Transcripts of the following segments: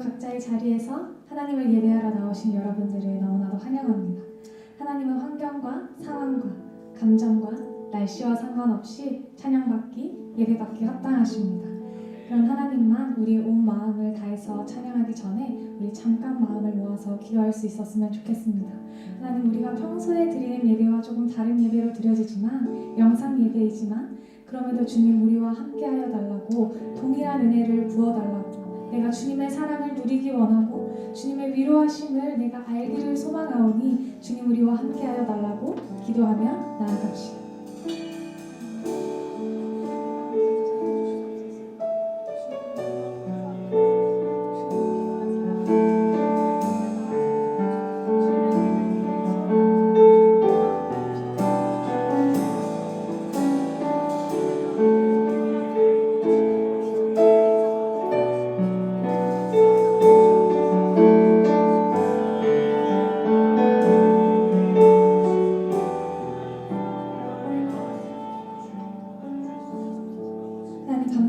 각자의 자리에서 하나님을 예배하러 나오신 여러분들을 너무나도 환영합니다. 하나님은 환경과 상황과 감정과 날씨와 상관없이 찬양받기, 예배받기 합당하십니다. 그런 하나님만 우리 온 마음을 다해서 찬양하기 전에 우리 잠깐 마음을 모아서 기도할 수 있었으면 좋겠습니다. 하나님, 우리가 평소에 드리는 예배와 조금 다른 예배로 드려지지만 영상 예배이지만 그럼에도 주님 우리와 함께하여 달라고 동일한 은혜를 부어달라고 내가 주님의 사랑을 누리기 원하고 주님의 위로하심을 내가 알기를 소망하오니 주님 우리와 함께하여 달라고 기도하며 나아갑시다.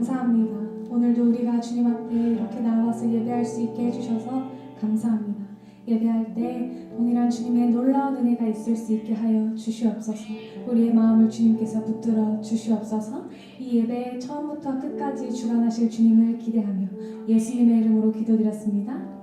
감사합니다. 오늘도 우리가 주님 앞에 이렇게 나와서 예배할 수 있게 해주셔서 감사합니다. 예배할 때 동일한 주님의 놀라운 은혜가 있을 수 있게 하여 주시옵소서. 우리의 마음을 주님께서 붙들어 주시옵소서. 이 예배의 처음부터 끝까지 주관하실 주님을 기대하며 예수님의 이름으로 기도드렸습니다.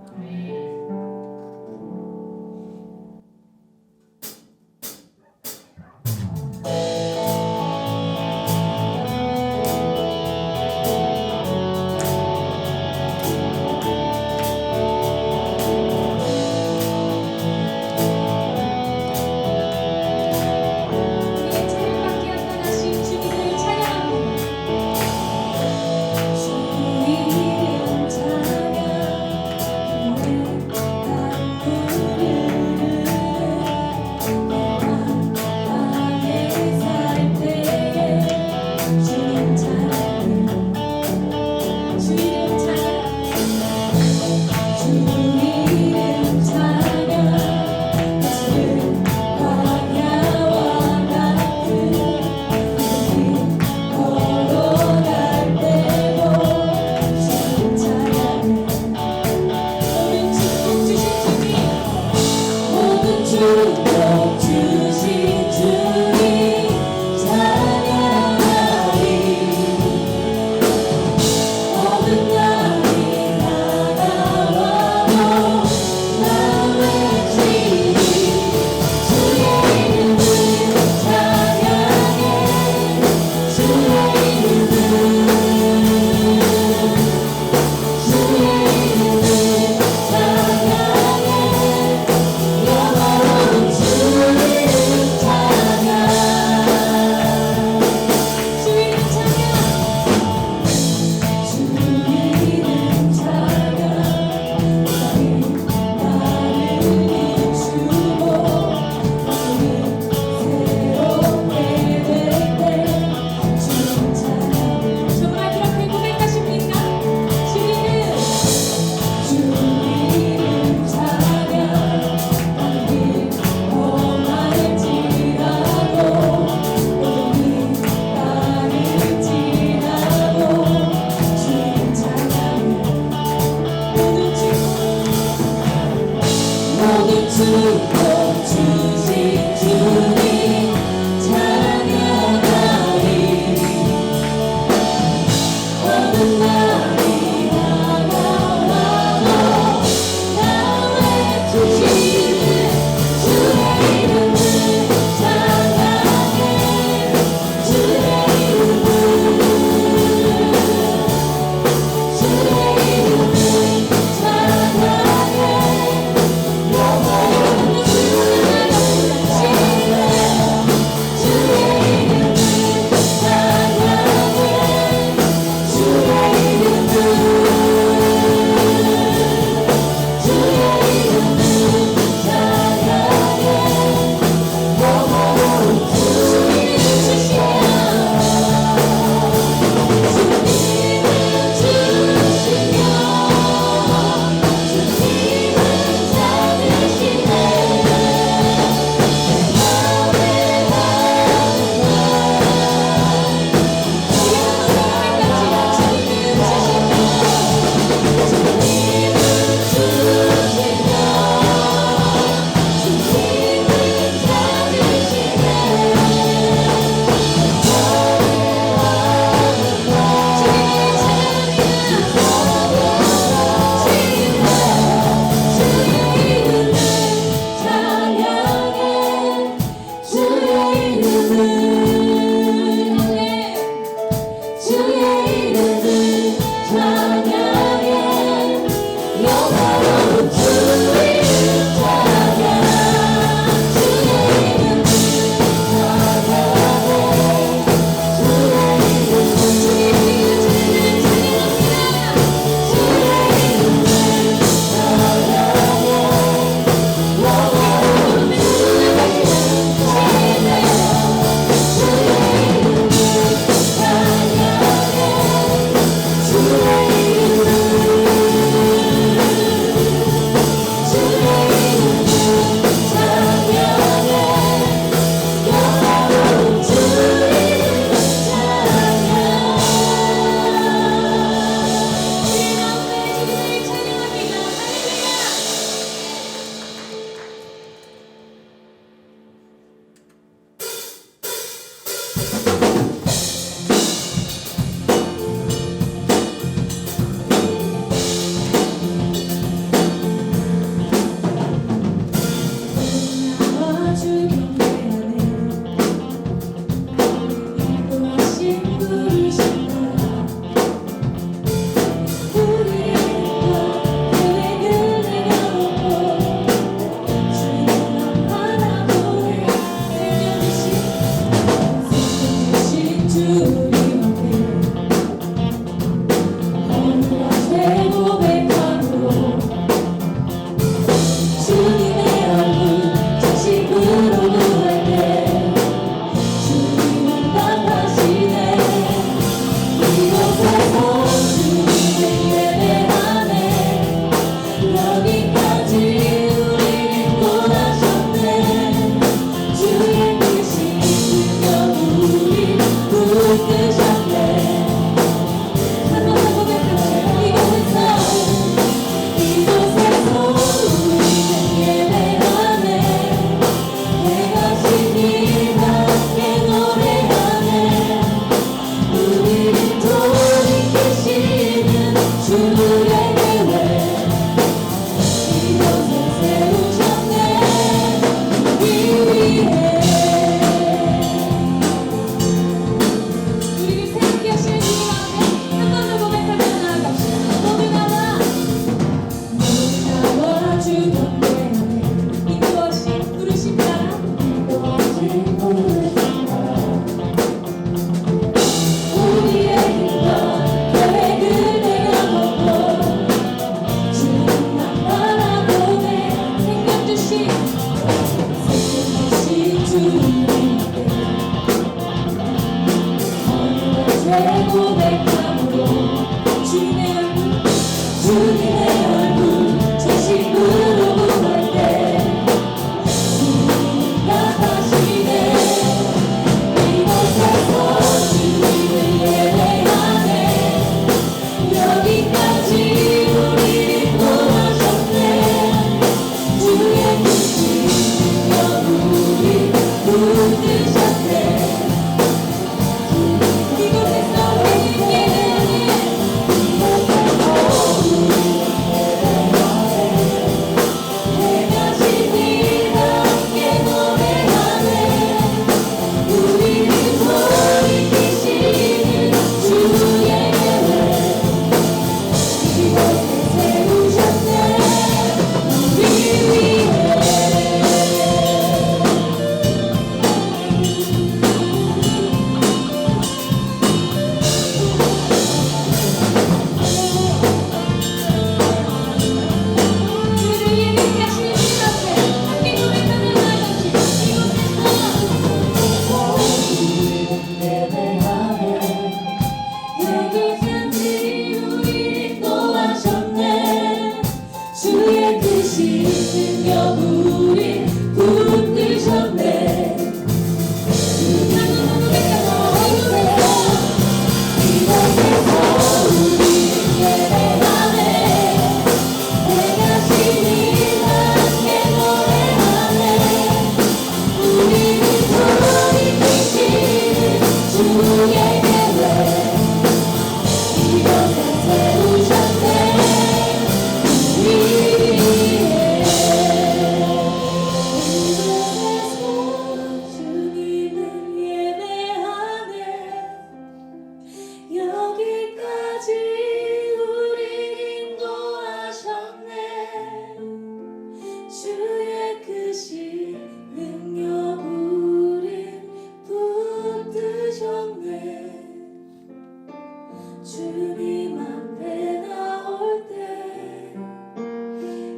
주님 앞에 나올 때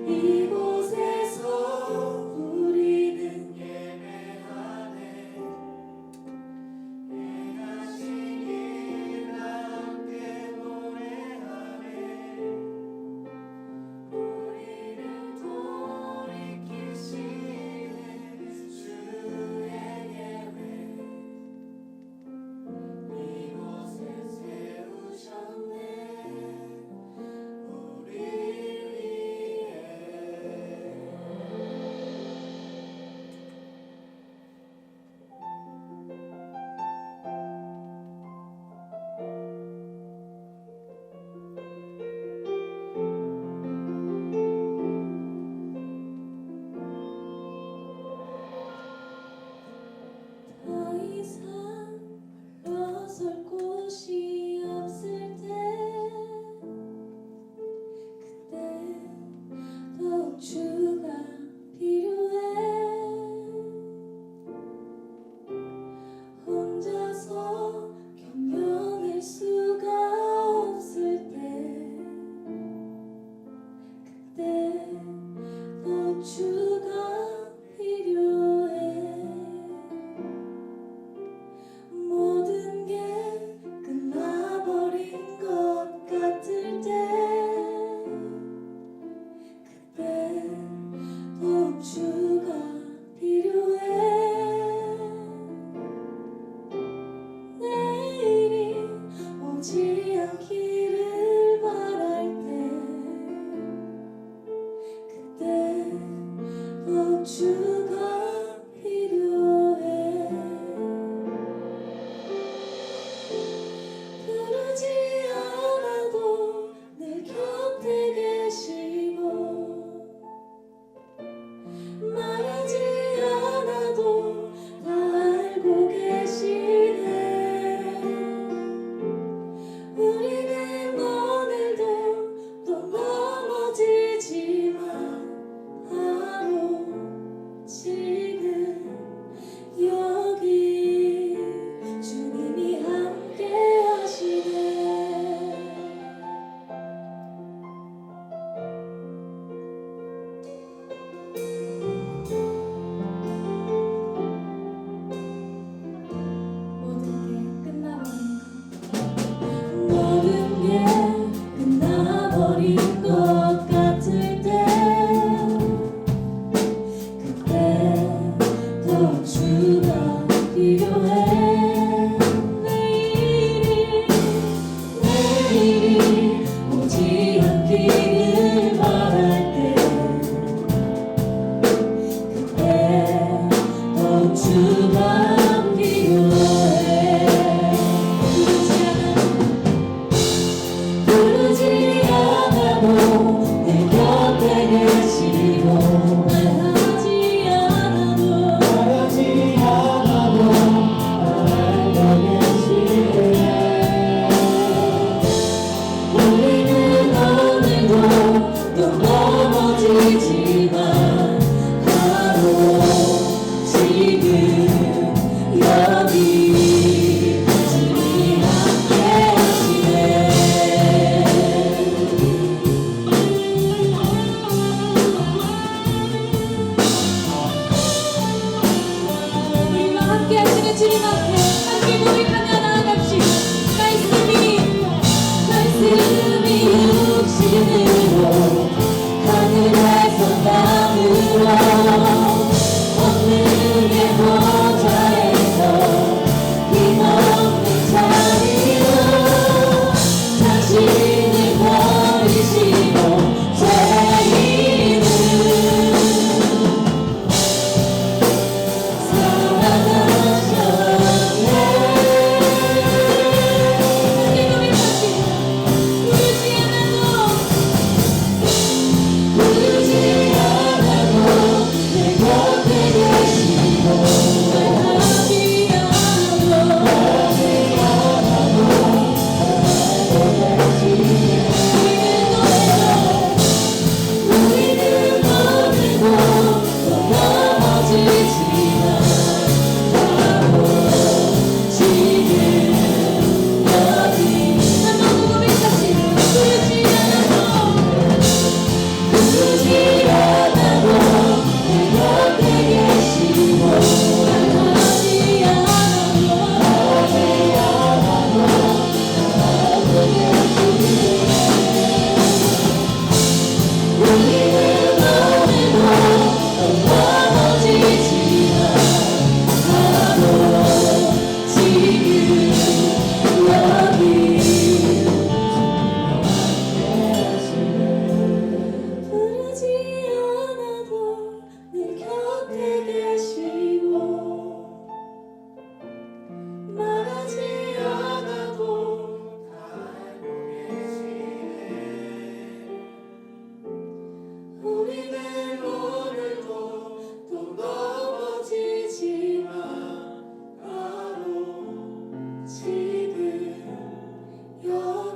이곳에서 우리는 예배하네. 행하신 일 함께 노래하네. 우리를 돌이키시네. 주의 예배 이곳에 세우셨네. 우리 위해 더 이상 물러설 곳이 없을 때 그때 더욱 주가 필요해. 혼자서 견뎌낼 수가 없을 때 그때 더욱 주가 필요해. 모든 게 끝나버린 것 같을 때 그때 더욱 주가 필요해. 내일이 오지 않기를 바랄 때 그때 더욱 주가 필요해. 부르지 않아도 내 곁에 계시고 말하지 않아도 다 알고 계시네. 우리는 오늘도 또 넘어지지만 바로 지금 여기 주님이 함께 하시네. 모든 게 끝나버린 모든 게 끝나버린 것 같을 때 그때 더욱 주가 필요해. 내일이 오지 않기를 바랄 때 그때 더욱 주가 필요해. 부르지 않아도 내 곁에 계시고 말하지 않아도 알고 계시네.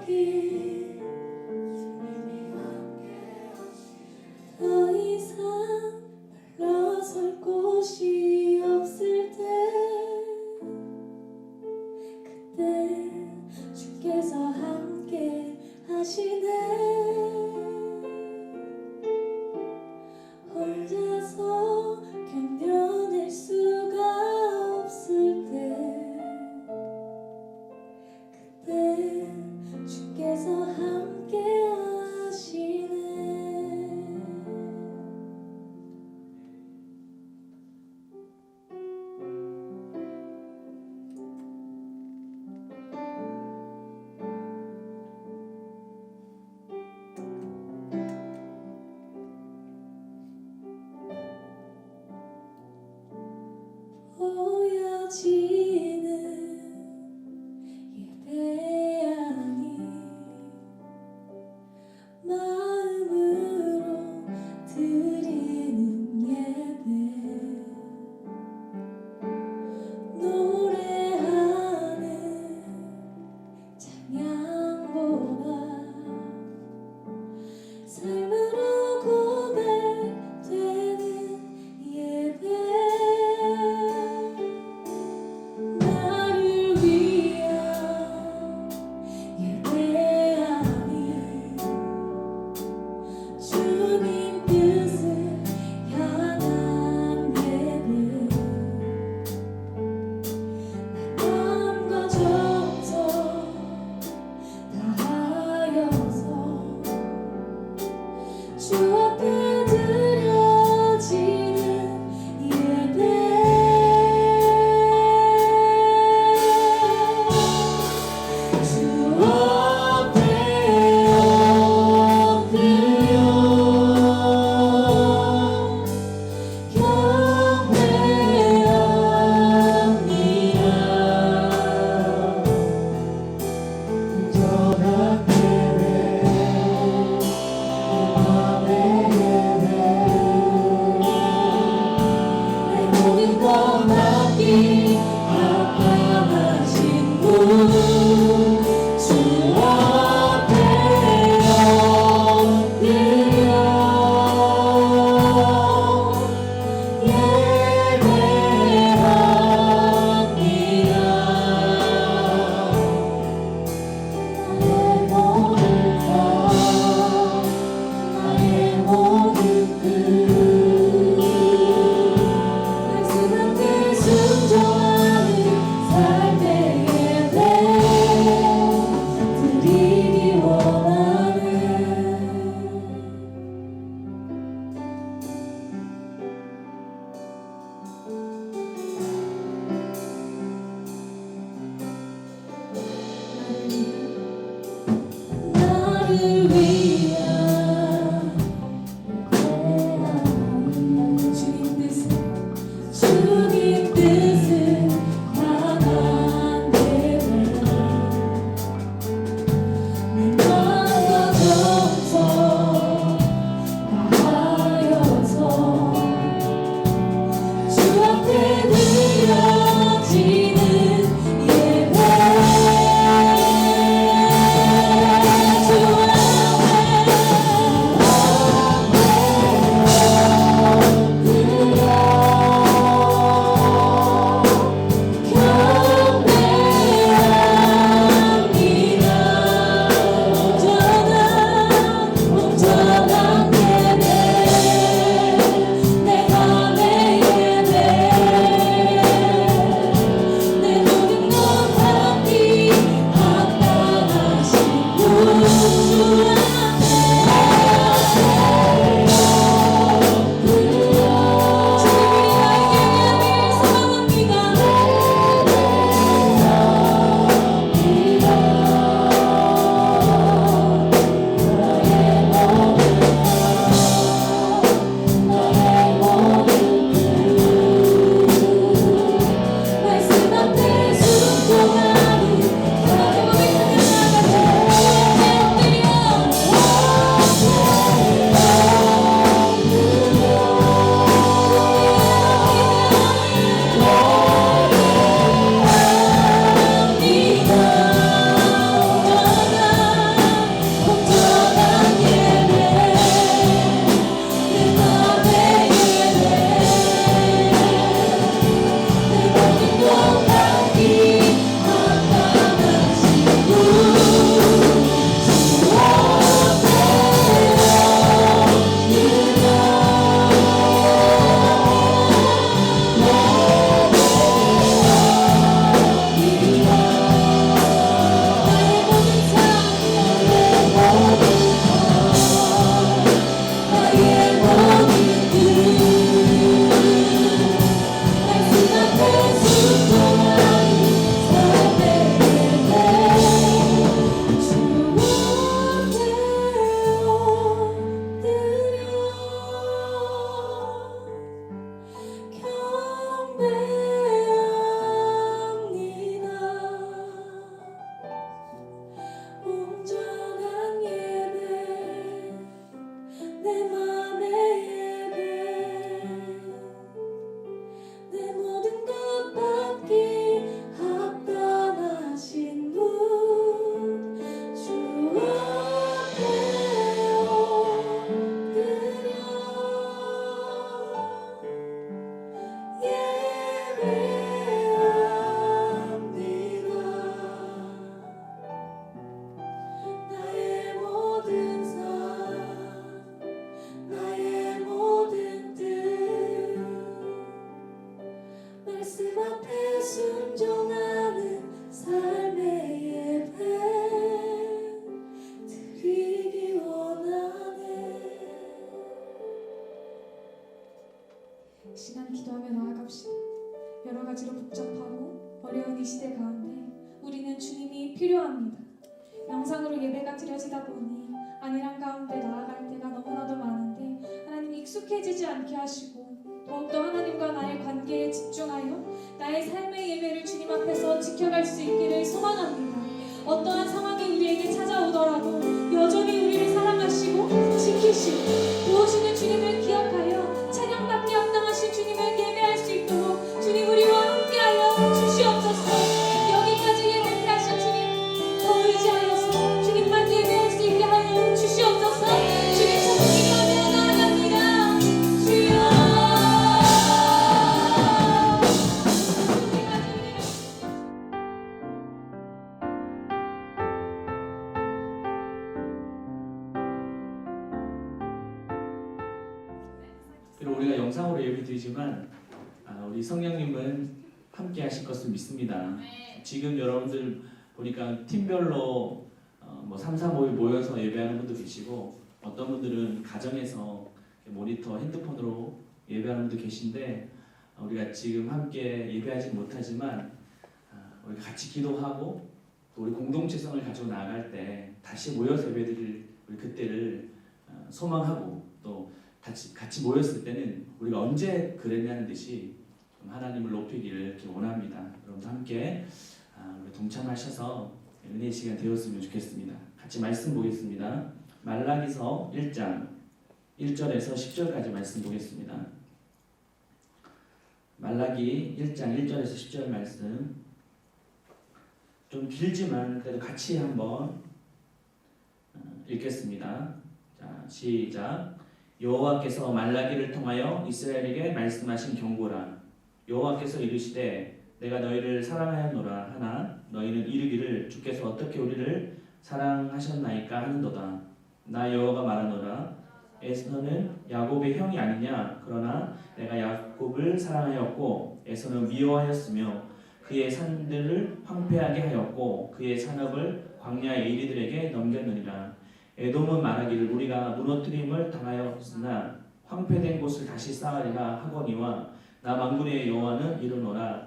맡긴 더 이상 물러설 곳이 없을 때 그때 주께서 함께 하시네. 혼자서 견뎌낼 수가 없을 때 그때 주께서 함께 하시네. 보여지는 예배 아니 마음으로 드리는 예배 노래하는 찬양보다 삶으로 고백되는 예배 나를 위한 예배 아니 주님 뜻을 향한 예배 내 마음과 정성 다하여서 주 앞에 드려지는 예배 주 앞에 엎드려 내 모든 것 맡기 합당하신 분 주 앞에 엎드려 예배합니다. 나의 모든 것 말씀한테 순종하는 삶의 예배 드리기 원하네. 나를 위한 주님 뜻을 향한 예배 내 마음과 정성 다하여서 주 앞에 드려지는 예배 주 앞에 가지로 복잡하고 어려운 이 시대 가운데 우리는 주님이 필요합니다. 영상으로 예배가 드려지다 보니 안일한 가운데 나아갈 때가 너무나도 많은데 하나님 익숙해지지 않게 하시고 더욱더 하나님과 나의 관계에 집중하여 나의 삶의 예배를 주님 앞에서 지켜갈 수 있기를 소망합니다. 어떠한 상황이 우리에게 찾아오더라도 여전히 우리를 사랑하시고 지키시고 도우시는 주님을 기억하여 찬양받기 합당하신 주님을 예배할 수 있도록 주님 우리와 함께하여 주시옵소서. 여기까지 예배케 하신 주님 더 의지하여서 주님만 예배할 수 있게 하여 주시옵소서. 주님 찬송하며 나아갑니다. 주여 그리고 우리가 영상으로 예배드리지만 우리 성령님은 함께 하실 것을 믿습니다. 지금 여러분들 보니까 팀별로 뭐 3, 4, 5일 모여서 예배하는 분도 계시고 어떤 분들은 가정에서 모니터, 핸드폰으로 예배하는 분도 계신데 우리가 지금 함께 예배하지 못하지만 우리 같이 기도하고 또 우리 공동체성을 가지고 나아갈 때 다시 모여서 예배드릴 우리 그때를 소망하고 또 같이 모였을 때는 우리가 언제 그랬냐는 듯이 좀 하나님을 높이기를 이렇게 원합니다. 여러분도 함께 우리 동참하셔서 은혜의 시간 되었으면 좋겠습니다. 같이 말씀 보겠습니다. 말라기서 1장 1절에서 10절까지 말씀 보겠습니다. 말라기 1장 1절에서 10절 말씀 좀 길지만 그래도 같이 한번 읽겠습니다. 자, 시작. 여호와께서 말라기를 통하여 이스라엘에게 말씀하신 경고라. 여호와께서 이르시되 내가 너희를 사랑하였노라 하나 너희는 이르기를 주께서 어떻게 우리를 사랑하셨나이까 하는도다. 나 여호와가 말하노라. 에서는 야곱의 형이 아니냐. 그러나 내가 야곱을 사랑하였고 에서는 미워하였으며 그의 산들을 황폐하게 하였고 그의 산업을 광야의 이리들에게 넘겼느니라. 에돔은 말하기를 우리가 무너뜨림을 당하였으나 황폐된 곳을 다시 쌓으리라 하거니와 나 만군의 여호와는 이르노라.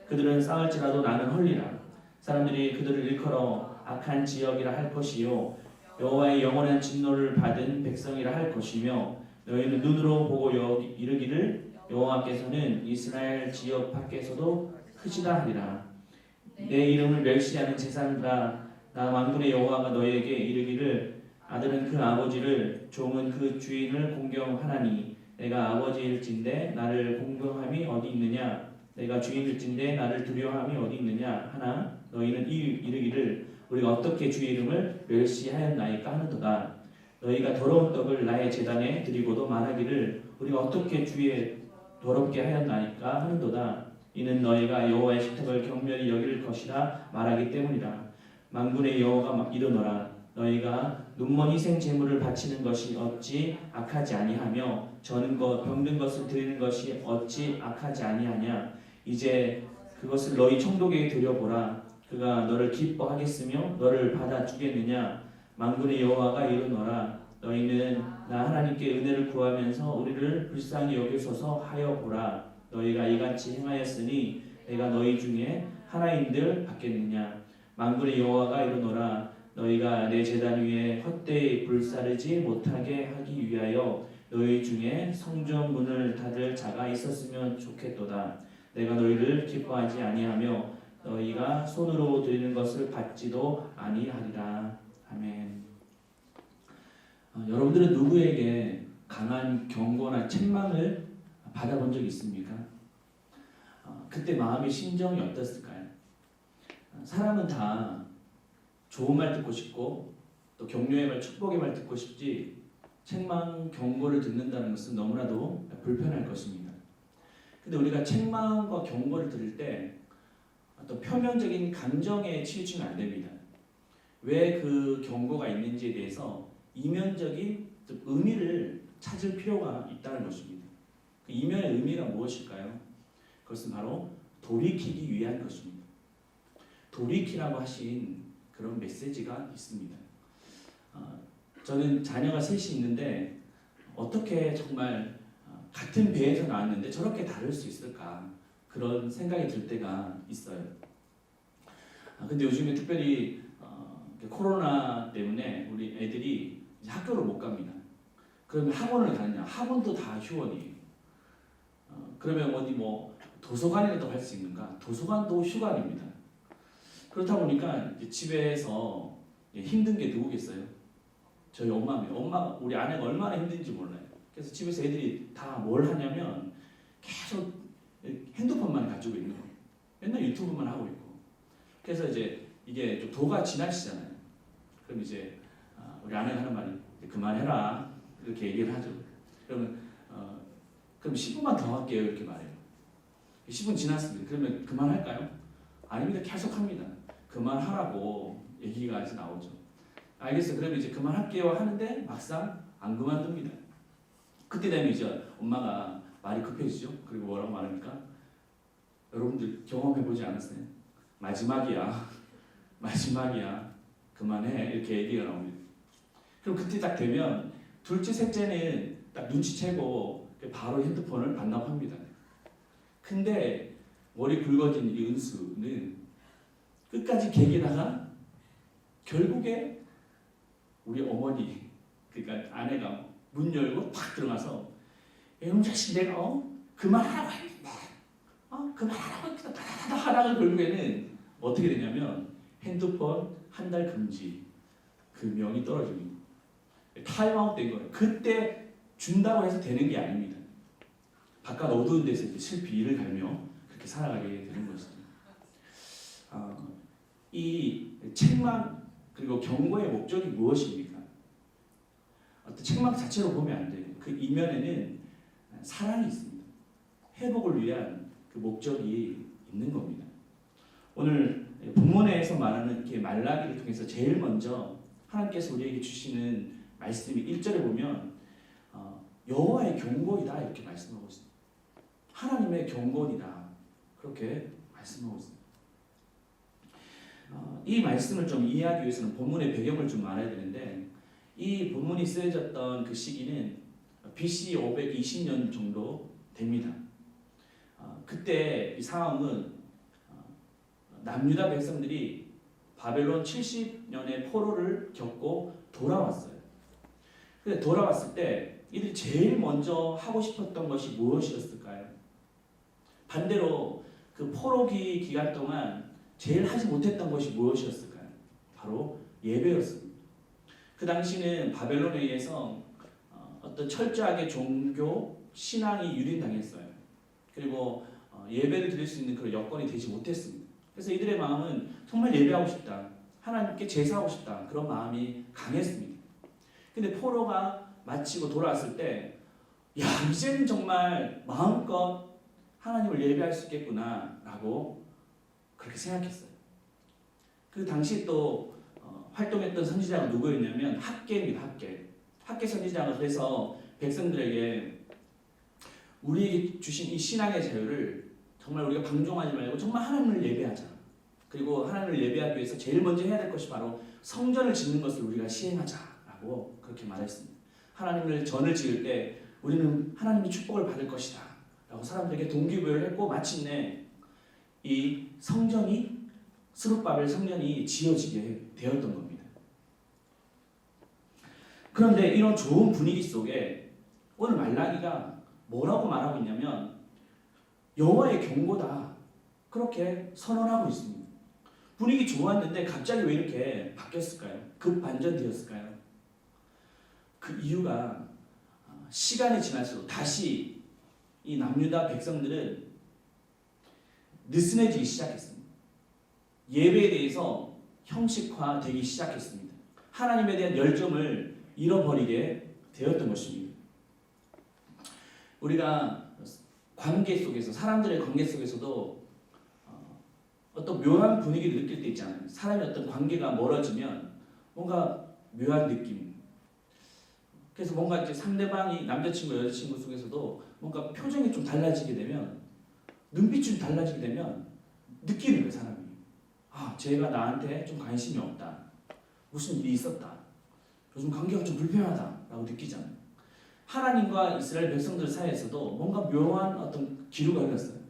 그들은 쌓을지라도 나는 헐리라. 사람들이 그들을 일컬어 악한 지역이라 할 것이요 여호와의 영원한 진노를 받은 백성이라 할 것이며 너희는 눈으로 보고 이르기를 여호와께서는 이스라엘 지역 밖에서도 크시다 하리라. 내 이름을 멸시하는 제사장들아 나 만군의 여호와가 너희에게 이르기를 아들은 그 아버지를 종은 그 주인을 공경하나니 내가 아버지일진데 나를 공경함이 어디 있느냐. 내가 주인일진데 나를 두려워함이 어디 있느냐 하나 너희는 이르기를 우리가 어떻게 주의 이름을 멸시하였나이까 하는도다. 너희가 더러운 떡을 나의 제단에 드리고도 말하기를 우리가 어떻게 주의 더럽게 하였나이까 하는도다. 이는 너희가 여호와의 식탁을 경멸히 여길 것이라 말하기 때문이라. 만군의 여호와가 이르노라. 너희가 눈먼 희생 제물을 바치는 것이 어찌 악하지 아니하며 저는 병든 것을 드리는 것이 어찌 악하지 아니하냐. 이제 그것을 너희 총독에게 드려보라. 그가 너를 기뻐하겠으며 너를 받아주겠느냐. 만군의 여호와가 이르노라. 너희는 나 하나님께 은혜를 구하면서 우리를 불쌍히 여기소서 하여 보라. 너희가 이같이 행하였으니 내가 너희 중에 하나인들 받겠느냐. 만군의 여호와가 이르노라. 너희가 내 제단 위에 헛되이 불사르지 못하게 하기 위하여 너희 중에 성전 문을 닫을 자가 있었으면 좋겠도다. 내가 너희를 기뻐하지 아니하며 너희가 손으로 드리는 것을 받지도 아니하리라. 아멘. 여러분들은 누구에게 강한 경고나 책망을 받아본 적 있습니까? 그때 마음의 심정이 어땠을까요? 사람은 다 좋은 말 듣고 싶고 또 격려의 말, 축복의 말 듣고 싶지 책망, 경고를 듣는다는 것은 너무나도 불편할 것입니다. 근데 우리가 책망과 경고를 들을 때 어떤 표면적인 감정에 치우치면 안 됩니다. 왜 그 경고가 있는지에 대해서 이면적인 의미를 찾을 필요가 있다는 것입니다. 그 이면의 의미가 무엇일까요? 그것은 바로 돌이키기 위한 것입니다. 돌이키라고 하신 그런 메시지가 있습니다. 저는 자녀가 셋이 있는데 어떻게 정말 같은 배에서 나왔는데 저렇게 다를 수 있을까? 그런 생각이 들 때가 있어요. 근데 요즘에 특별히 코로나 때문에 우리 애들이 이제 학교를 못 갑니다. 그러면 학원을 가느냐? 학원도 다 휴원이에요. 그러면 어디 뭐 도서관이라도 갈 수 있는가? 도서관도 휴관입니다. 그렇다 보니까 이제 집에서 힘든 게 누구겠어요? 저희 엄마입니다. 우리 아내가 얼마나 힘든지 몰라요. 그래서 집에서 애들이 다 뭘 하냐면 계속 핸드폰만 가지고 있는 거예요. 맨날 유튜브만 하고 있고. 그래서 이제 이게 좀 도가 지나치잖아요. 그럼 이제 우리 아내가 하는 말이 그만해라 이렇게 얘기를 하죠. 그러면 그럼 10분만 더 할게요 이렇게 말해요. 10분 지났습니다. 그러면 그만할까요? 아닙니다. 계속 합니다. 그만하라고 얘기가 이제 나오죠. 알겠어요. 그러면 이제 그만할게요 하는데 막상 안 그만둡니다. 그때 되면 이제 엄마가 말이 급해지죠. 그리고 뭐라고 말합니까? 여러분들 경험해보지 않았어요? 마지막이야. 마지막이야. 그만해. 이렇게 얘기가 나옵니다. 그럼 그때 딱 되면 둘째, 셋째는 딱 눈치채고 바로 핸드폰을 반납합니다. 근데 머리 굵어진 이 은수는 끝까지 개기다가 결국에 우리 어머니, 그러니까 아내가 문 열고 탁 들어가서 이놈 자식 내가 그만하라고 했는데 그만하라고 했는데 하다가 결국에는 어떻게 되냐면 핸드폰 한 달 금지 그 명이 떨어집니다. 타임아웃 된 거예요. 그때 준다고 해서 되는 게 아닙니다. 바깥 어두운 데서 이제 슬피 이를 갈며 그렇게 살아가게 되는 것이죠. 이 책망 그리고 경고의 목적이 무엇입니까? 어떤 책망 자체로 보면 안 돼요. 그 이면에는 사랑이 있습니다. 회복을 위한 그 목적이 있는 겁니다. 오늘 본문에서 말하는 이렇게 말라기를 통해서 제일 먼저 하나님께서 우리에게 주시는 말씀이 1절에 보면 여호와의 경고이다 이렇게 말씀하고 있습니다. 하나님의 경고이다 그렇게 말씀하고 있습니다. 이 말씀을 좀 이해하기 위해서는 본문의 배경을 좀 알아야 되는데 이 본문이 쓰여졌던 그 시기는 BC 520년 정도 됩니다. 그때 이 상황은 남유다 백성들이 바벨론 70년의 포로를 겪고 돌아왔어요. 근데 돌아왔을 때 이들이 제일 먼저 하고 싶었던 것이 무엇이었을까요? 반대로 그 포로기 기간 동안 제일 하지 못했던 것이 무엇이었을까요? 바로 예배였습니다. 그 당시는 바벨론에 의해서 어떤 철저하게 종교 신앙이 유린당했어요. 그리고 예배를 드릴 수 있는 그런 여건이 되지 못했습니다. 그래서 이들의 마음은 정말 예배하고 싶다, 하나님께 제사하고 싶다 그런 마음이 강했습니다. 근데 포로가 마치고 돌아왔을 때, 야 이제는 정말 마음껏 하나님을 예배할 수 있겠구나라고 그렇게 생각했어요. 그 당시 또 활동했던 선지자가 누구였냐면 학개입니다. 학개 선지자가 그래서 백성들에게 우리에게 주신 이 신앙의 자유를 정말 우리가 방종하지 말고 정말 하나님을 예배하자. 그리고 하나님을 예배하기 위해서 제일 먼저 해야 될 것이 바로 성전을 짓는 것을 우리가 시행하자라고 그렇게 말했습니다. 하나님을 전을 지을 때 우리는 하나님의 축복을 받을 것이다 라고 사람들에게 동기부여를 했고 마침내 이 성전이 스룹바벨 성전이 지어지게 되었던 겁니다. 그런데 이런 좋은 분위기 속에 오늘 말라기가 뭐라고 말하고 있냐면 여호와의 경고다 그렇게 선언하고 있습니다. 분위기 좋았는데 갑자기 왜 이렇게 바뀌었을까요? 급반전되었을까요? 그 이유가 시간이 지날수록 다시 이 남유다 백성들은 느슨해지기 시작했습니다. 예배에 대해서 형식화되기 시작했습니다. 하나님에 대한 열정을 잃어버리게 되었던 것입니다. 우리가 관계 속에서 사람들의 관계 속에서도 어떤 묘한 분위기를 느낄 때 있잖아요. 사람의 어떤 관계가 멀어지면 뭔가 묘한 느낌. 그래서 뭔가 이제 상대방이 남자친구 여자친구 속에서도 뭔가 표정이 좀 달라지게 되면 눈빛이 좀 달라지게 되면 느끼는 거예요. 사람이. 아 쟤가 나한테 좀 관심이 없다. 무슨 일이 있었다. 요즘 관계가 좀 불편하다 라고 느끼잖아요. 하나님과 이스라엘 백성들 사이에서도 뭔가 묘한 어떤 기류가 흘렀어요.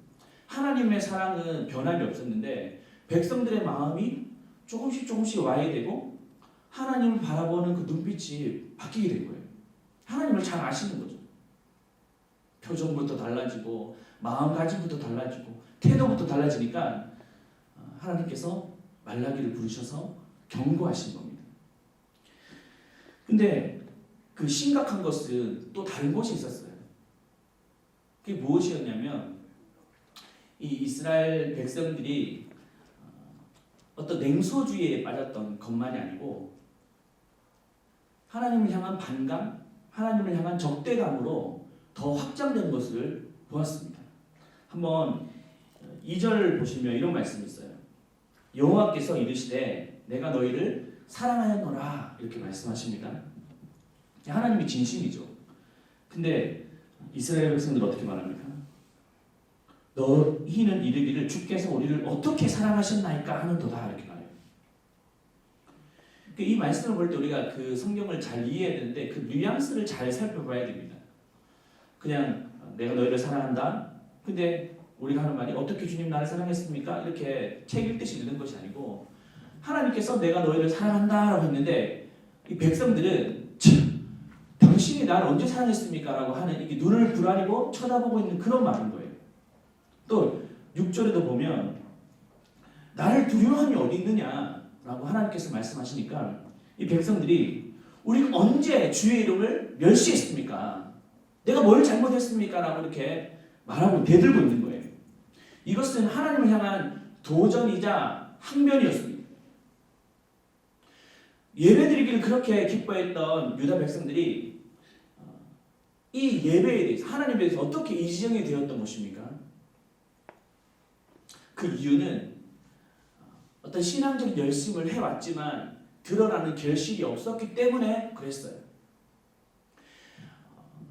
하나님의 사랑은 변함이 없었는데 백성들의 마음이 조금씩 와야 되고 하나님을 바라보는 그 눈빛이 바뀌게 된 거예요. 하나님을 잘 아시는 거죠. 표정부터 달라지고 마음가짐부터 달라지고 태도부터 달라지니까 하나님께서 말라기를 부르셔서 경고하신 겁니다. 근데 그 심각한 것은 또 다른 것이 있었어요. 그게 무엇이었냐면 이 이스라엘 백성들이 어떤 냉소주의에 빠졌던 것만이 아니고 하나님을 향한 반감, 하나님을 향한 적대감으로 더 확장된 것을 보았습니다. 한번 2절 보시면 이런 말씀이 있어요. 여호와께서 이르시되 내가 너희를 사랑하였노라 이렇게 말씀하십니다. 하나님이 진심이죠. 근데 이스라엘 백성들 어떻게 말합니까? 너희는 이르기를 주께서 우리를 어떻게 사랑하셨나이까 하는도다 이렇게 말해요. 이 말씀을 볼 때 우리가 그 성경을 잘 이해해야 되는데 그 뉘앙스를 잘 살펴봐야 됩니다. 그냥 내가 너희를 사랑한다. 근데 우리가 하는 말이 어떻게 주님 나를 사랑했습니까? 이렇게 책 읽듯이 읽는 것이 아니고 하나님께서 내가 너희를 사랑한다라고 했는데 이 백성들은 당신이 나를 언제 사랑했습니까? 라고 하는 이게 눈을 부라리고 쳐다보고 있는 그런 말인 거예요. 또 6절에도 보면 나를 두려워함이 어디 있느냐라고 하나님께서 말씀하시니까 이 백성들이 우리가 언제 주의 이름을 멸시했습니까? 내가 뭘 잘못했습니까? 라고 이렇게 말하고 대들고 있는 거예요. 이것은 하나님을 향한 도전이자 항변이었습니다. 예배드리기를 그렇게 기뻐했던 유다 백성들이 이 예배에 대해서 하나님에 대해서 어떻게 이지정이 되었던 것입니까? 그 이유는 어떤 신앙적인 열심을 해왔지만 드러나는 결실이 없었기 때문에 그랬어요.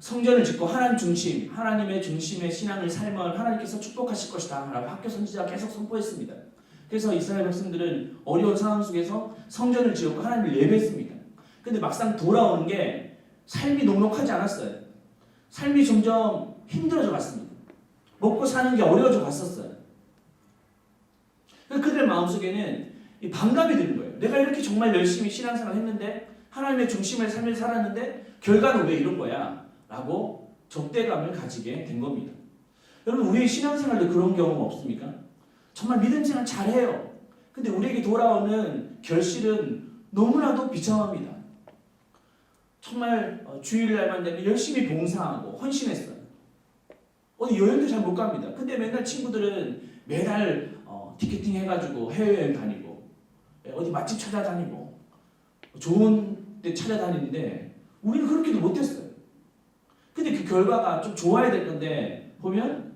성전을 짓고 하나님 중심, 하나님의 중심의 신앙을 살면 하나님께서 축복하실 것이다 라고 학교 선지자가 계속 선포했습니다. 그래서 이스라엘 백성들은 어려운 상황 속에서 성전을 지었고 하나님을 예배했습니다. 근데 막상 돌아오는 게 삶이 녹록하지 않았어요. 삶이 점점 힘들어져 갔습니다. 먹고 사는 게 어려워져 갔었어요. 그들 마음속에는 이 반감이 드는 거예요. 내가 이렇게 정말 열심히 신앙생활을 했는데 하나님의 중심의 삶을 살았는데 결과는 왜 이런 거야? 라고 적대감을 가지게 된 겁니다. 여러분 우리의 신앙생활도 그런 경험 없습니까? 정말 믿음 생활 잘해요. 근데 우리에게 돌아오는 결실은 너무나도 비참합니다. 정말 주일날만 되면 열심히 봉사하고 헌신했어요. 어디 여행도 잘 못 갑니다. 근데 맨날 친구들은 매달 티켓팅 해가지고 해외여행 다니고 어디 맛집 찾아다니고 좋은 데 찾아다니는데 우리는 그렇게도 못했어요. 근데 그 결과가 좀 좋아야 될 건데 보면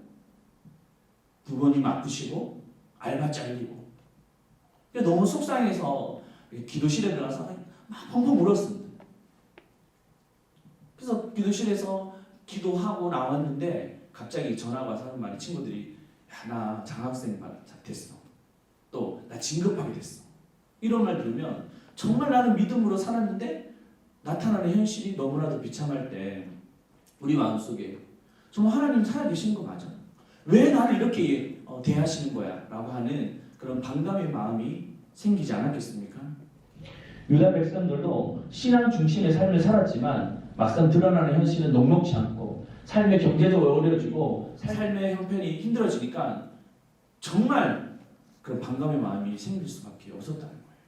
부모님 아프시고 알바 잘리고 너무 속상해서 기도실에 들어가서 막 펑펑 울었습니다. 그래서 기도실에서 기도하고 나왔는데 갑자기 전화가 와서 하는 말이 친구들이 야, 나 장학생 됐어. 또 나 진급하게 됐어. 이런 말 들으면 정말 나는 믿음으로 살았는데 나타나는 현실이 너무나도 비참할 때 우리 마음속에 정말 하나님 살아계신 거 맞아? 왜 나를 이렇게 대하시는 거야? 라고 하는 그런 반감의 마음이 생기지 않았겠습니까? 유다 백성들도 신앙 중심의 삶을 살았지만 막상 드러나는 현실은 녹록지 않고 삶의 경제적으로 어려워지고 삶의 형편이 힘들어지니까 정말 그런 반감의 마음이 생길 수밖에 없었다는 거예요.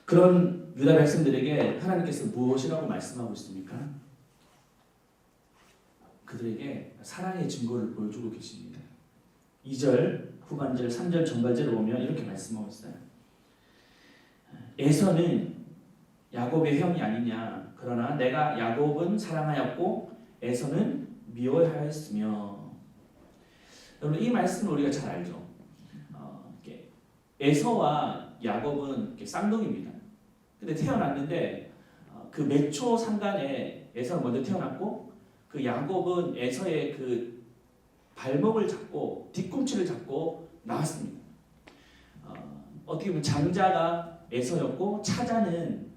그런 유다 백성들에게 하나님께서 무엇이라고 말씀하고 있습니까? 그들에게 사랑의 증거를 보여주고 계십니다. 2절 후반절 3절 전반절을 보면 이렇게 말씀하고 있어요. 에서는 야곱의 형이 아니냐. 그러나 내가 야곱은 사랑하였고 에서는 미워하였으며. 여러분 이 말씀을 우리가 잘 알죠. 에서와 야곱은 쌍둥이입니다. 근데 태어났는데 그 몇 초 상간에 에서는 먼저 태어났고 그 야곱은 에서의 그 발목을 잡고 뒤꿈치를 잡고 나왔습니다. 어떻게 보면 장자가 에서였고 차자는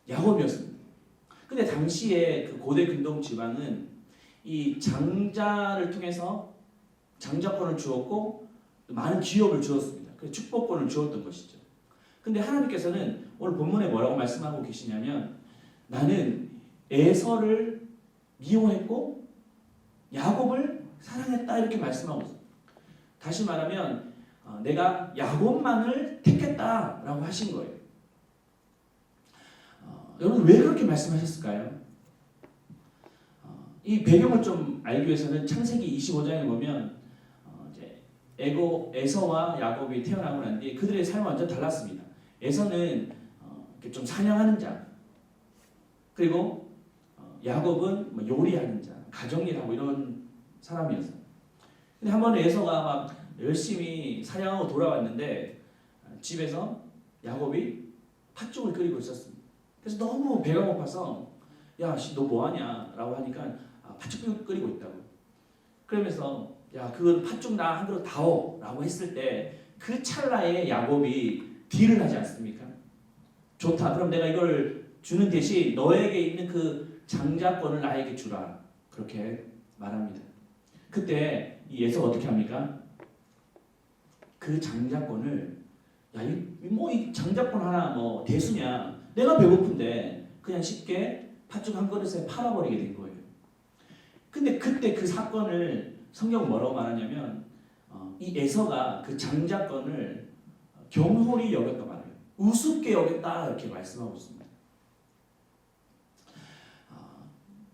야곱이었습니다. 근데 당시에 그 고대 근동 지방은 이 장자를 통해서 장자권을 주었고 많은 기업을 주었습니다. 그 축복권을 주었던 것이죠. 근데 하나님께서는 오늘 본문에 뭐라고 말씀하고 계시냐면 나는 에서를 미워했고 야곱을 사랑했다 이렇게 말씀하고 있어요. 다시 말하면 내가 야곱만을 택했다라고 하신 거예요. 여러분 왜 그렇게 말씀하셨을까요? 이 배경을 좀 알기 위해서는 창세기 25장에 보면 이제 에서와 야곱이 태어나고 난 뒤에 그들의 삶은 완전 달랐습니다. 에서는 이렇게 좀 사냥하는 자, 그리고 야곱은 뭐 요리하는 자, 가정일하고 이런 사람이었어요. 근데 한 번은 에서가 막 열심히 사냥하고 돌아왔는데 집에서 야곱이 팥죽을 끓이고 있었습니다. 그래서 너무 배가 고파서 야, 너 뭐하냐? 라고 하니까 팥죽 끓이고 있다고. 그러면서 야, 그 팥죽 나 한 그릇 다오 라고 했을 때 그 찰나에 야곱이 딜을 하지 않습니까? 좋다. 그럼 내가 이걸 주는 대신 너에게 있는 그 장자권을 나에게 주라. 그렇게 말합니다. 그때 이 에서가 어떻게 합니까? 그 장자권을 야, 이 장자권 하나 뭐 대수냐? 내가 배고픈데 그냥 쉽게 팥죽 한 그릇에 팔아버리게 된 거예요. 근데 그때 그 사건을 성경 뭐라고 말하냐면 이 에서가 그 장자권을 경홀히 여겼다 말해요. 우습게 여겼다 이렇게 말씀하고 있습니다.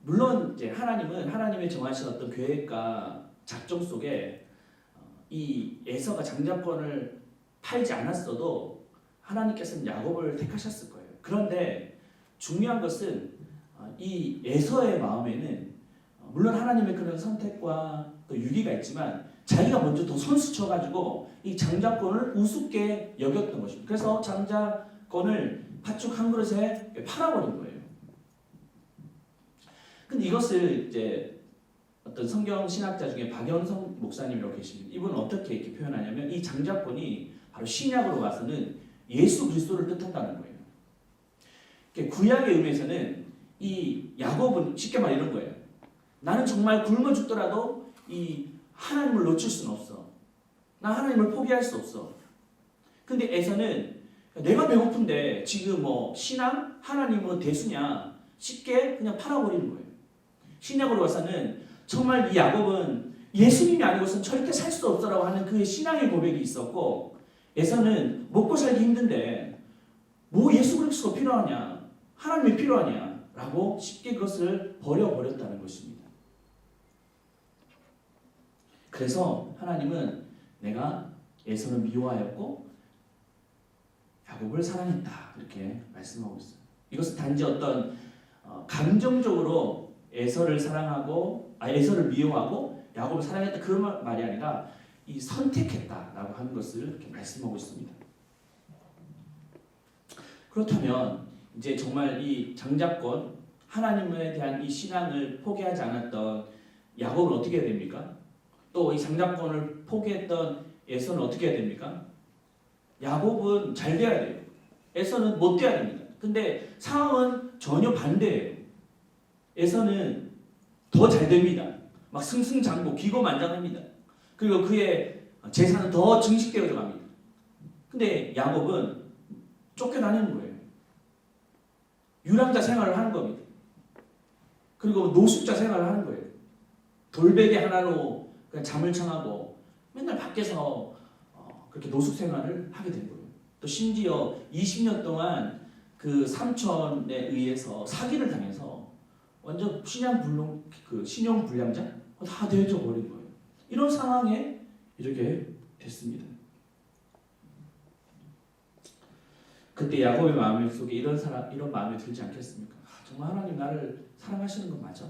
물론 이제 하나님은 하나님의 정하신 어떤 계획과 작정 속에 이 에서가 장자권을 팔지 않았어도 하나님께서는 야곱을 택하셨을 거예요. 그런데 중요한 것은 이 에서의 마음에는 물론 하나님의 그런 선택과 또 유기가 있지만 자기가 먼저 더 선수 쳐가지고 이 장자권을 우습게 여겼던 것입니다. 그래서 장자권을 팥죽 한 그릇에 팔아버린 거예요. 근데 이것을 이제 어떤 성경 신학자 중에 박연성 목사님이라고 계십니다. 이분은 어떻게 이렇게 표현하냐면 이 장자권이 바로 신약으로 봐서는 예수 그리스도를 뜻한다는 거예요. 구약의 의미에서는 이 야곱은 쉽게 말해 이런 거예요. 나는 정말 굶어 죽더라도 이 하나님을 놓칠 수는 없어. 나 하나님을 포기할 수 없어. 근데 에서는 내가 배고픈데 지금 뭐 신앙? 하나님은 대수냐? 쉽게 그냥 팔아버리는 거예요. 신약으로 봐서는 정말 이 야곱은 예수님이 아니고선 절대 살 수 없어라고 하는 그의 신앙의 고백이 있었고 에서는 먹고 살기 힘든데 뭐 예수 그리스도가 필요하냐? 하나님이 필요하냐? 라고 쉽게 그것을 버려버렸다는 것입니다. 그래서 하나님은 내가 에서를 미워하였고 야곱을 사랑했다 이렇게 말씀하고 있어요. 이것은 단지 어떤 감정적으로 에서를 사랑하고 에서를 미워하고 야곱을 사랑했다 그런 말이 아니라 이 선택했다라고 하는 것을 이렇게 말씀하고 있습니다. 그렇다면 이제 정말 이 장자권 하나님에 대한 이 신앙을 포기하지 않았던 야곱은 어떻게 해야 됩니까? 또 이 장자권을 포기했던 에서는 어떻게 해야 됩니까? 야곱은 잘 돼야 돼요. 에서는 못 돼야 됩니다. 근데 상황은 전혀 반대예요. 에서는 더 잘 됩니다. 막 승승장구 기고만장합니다. 그리고 그의 재산은 더 증식되어져 갑니다. 근데 야곱은 쫓겨다니는 거예요. 유랑자 생활을 하는 겁니다. 그리고 노숙자 생활을 하는 거예요. 돌베개 하나로 그냥 잠을 청하고 맨날 밖에서 그렇게 노숙 생활을 하게 된 거예요. 또 심지어 20년 동안 그 삼촌에 의해서 사기를 당해서 완전 신용불량자 다 되어져 버린 거예요. 이런 상황에 이렇게 됐습니다. 그때 야곱의 마음 속에 이런 마음이 들지 않겠습니까? 정말 하나님 나를 사랑하시는 건 맞아?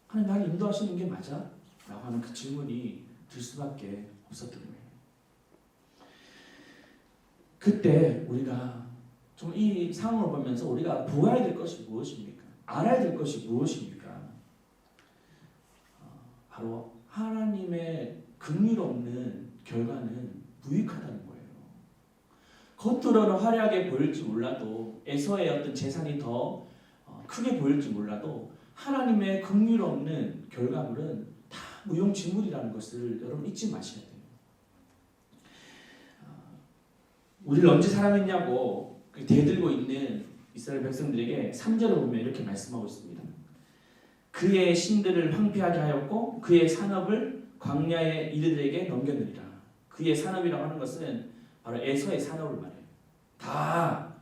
하나님 나를 인도하시는 게 맞아? 라고 하는 그 질문이 들 수밖에 없었던 거예요. 그때 우리가 좀 이 상황을 보면서 우리가 보아야 될 것이 무엇입니까? 알아야 될 것이 무엇입니까? 바로 하나님의 긍휼없는 결과는 무익하다는 거예요. 겉으로는 화려하게 보일지 몰라도 에서의 어떤 재산이 더 크게 보일지 몰라도 하나님의 긍휼 없는 결과물은 다 무용지물이라는 것을 여러분 잊지 마셔야 돼요. 우리를 언제 사랑했냐고 대들고 있는 이스라엘 백성들에게 3절을 보면 이렇게 말씀하고 있습니다. 그의 신들을 황폐하게 하였고 그의 산업을 광야의 이르들에게 넘겼느니라. 그의 산업이라고 하는 것은 바로 에서의 산업을 말해요. 다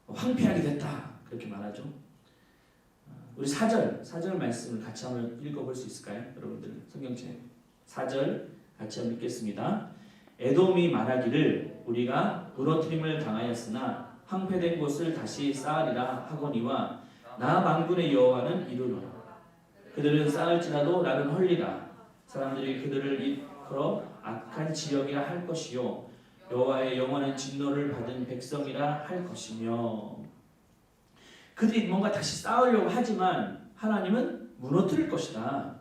황폐하게 됐다 그렇게 말하죠. 우리 4절 말씀을 같이 한번 읽어볼 수 있을까요? 여러분들 성경책 4절 같이 한번 읽겠습니다. 에돔이 말하기를 우리가 부러뜨림을 당하였으나 황폐된 곳을 다시 쌓으리라 하거니와 나 만군의 여호와는 이르노라. 그들은 쌓을지라도 나는 헐리라. 사람들이 그들을 이끌어 악한 지역이라 할 것이요 여호와의 영원한 진노를 받은 백성이라 할 것이며, 그들이 뭔가 다시 쌓으려고 하지만 하나님은 무너뜨릴 것이다.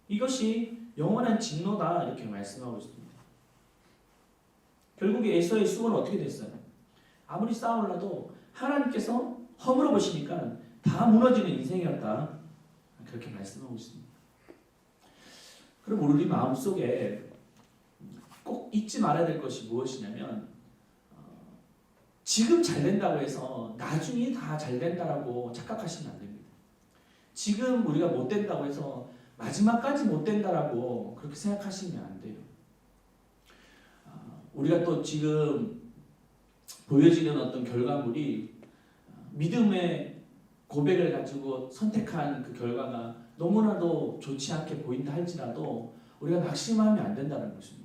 이것이 영원한 진노다 이렇게 말씀하고 있습니다. 결국에 에서의 수고는 어떻게 됐어요? 아무리 쌓으려도 하나님께서 허물어 보시니까 다 무너지는 인생이었다 그렇게 말씀하고 있습니다. 그럼 우리 마음속에 꼭 잊지 말아야 될 것이 무엇이냐면 지금 잘 된다고 해서 나중에 다 잘 된다라고 착각하시면 안 됩니다. 지금 우리가 못 된다고 해서 마지막까지 못 된다라고 그렇게 생각하시면 안 돼요. 우리가 또 지금 보여지는 어떤 결과물이 믿음의 고백을 가지고 선택한 그 결과가 너무나도 좋지 않게 보인다 할지라도 우리가 낙심하면 안 된다는 것입니다.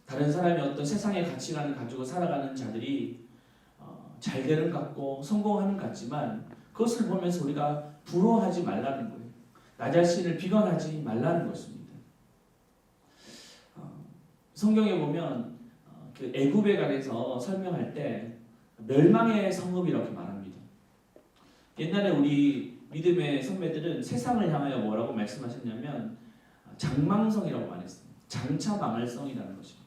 다른 사람이 어떤 세상의 가치관을 가지고 살아가는 자들이 잘 되는 것 같고 성공하는 것 같지만 그것을 보면서 우리가 부러워하지 말라는 거예요. 나 자신을 비관하지 말라는 것입니다. 성경에 보면 그 애굽에 관해서 설명할 때 멸망의 성읍이라고 말합니다. 옛날에 우리 믿음의 선배들은 세상을 향하여 뭐라고 말씀하셨냐면 장망성이라고 말했어요. 장차 망할 성이라는 것입니다.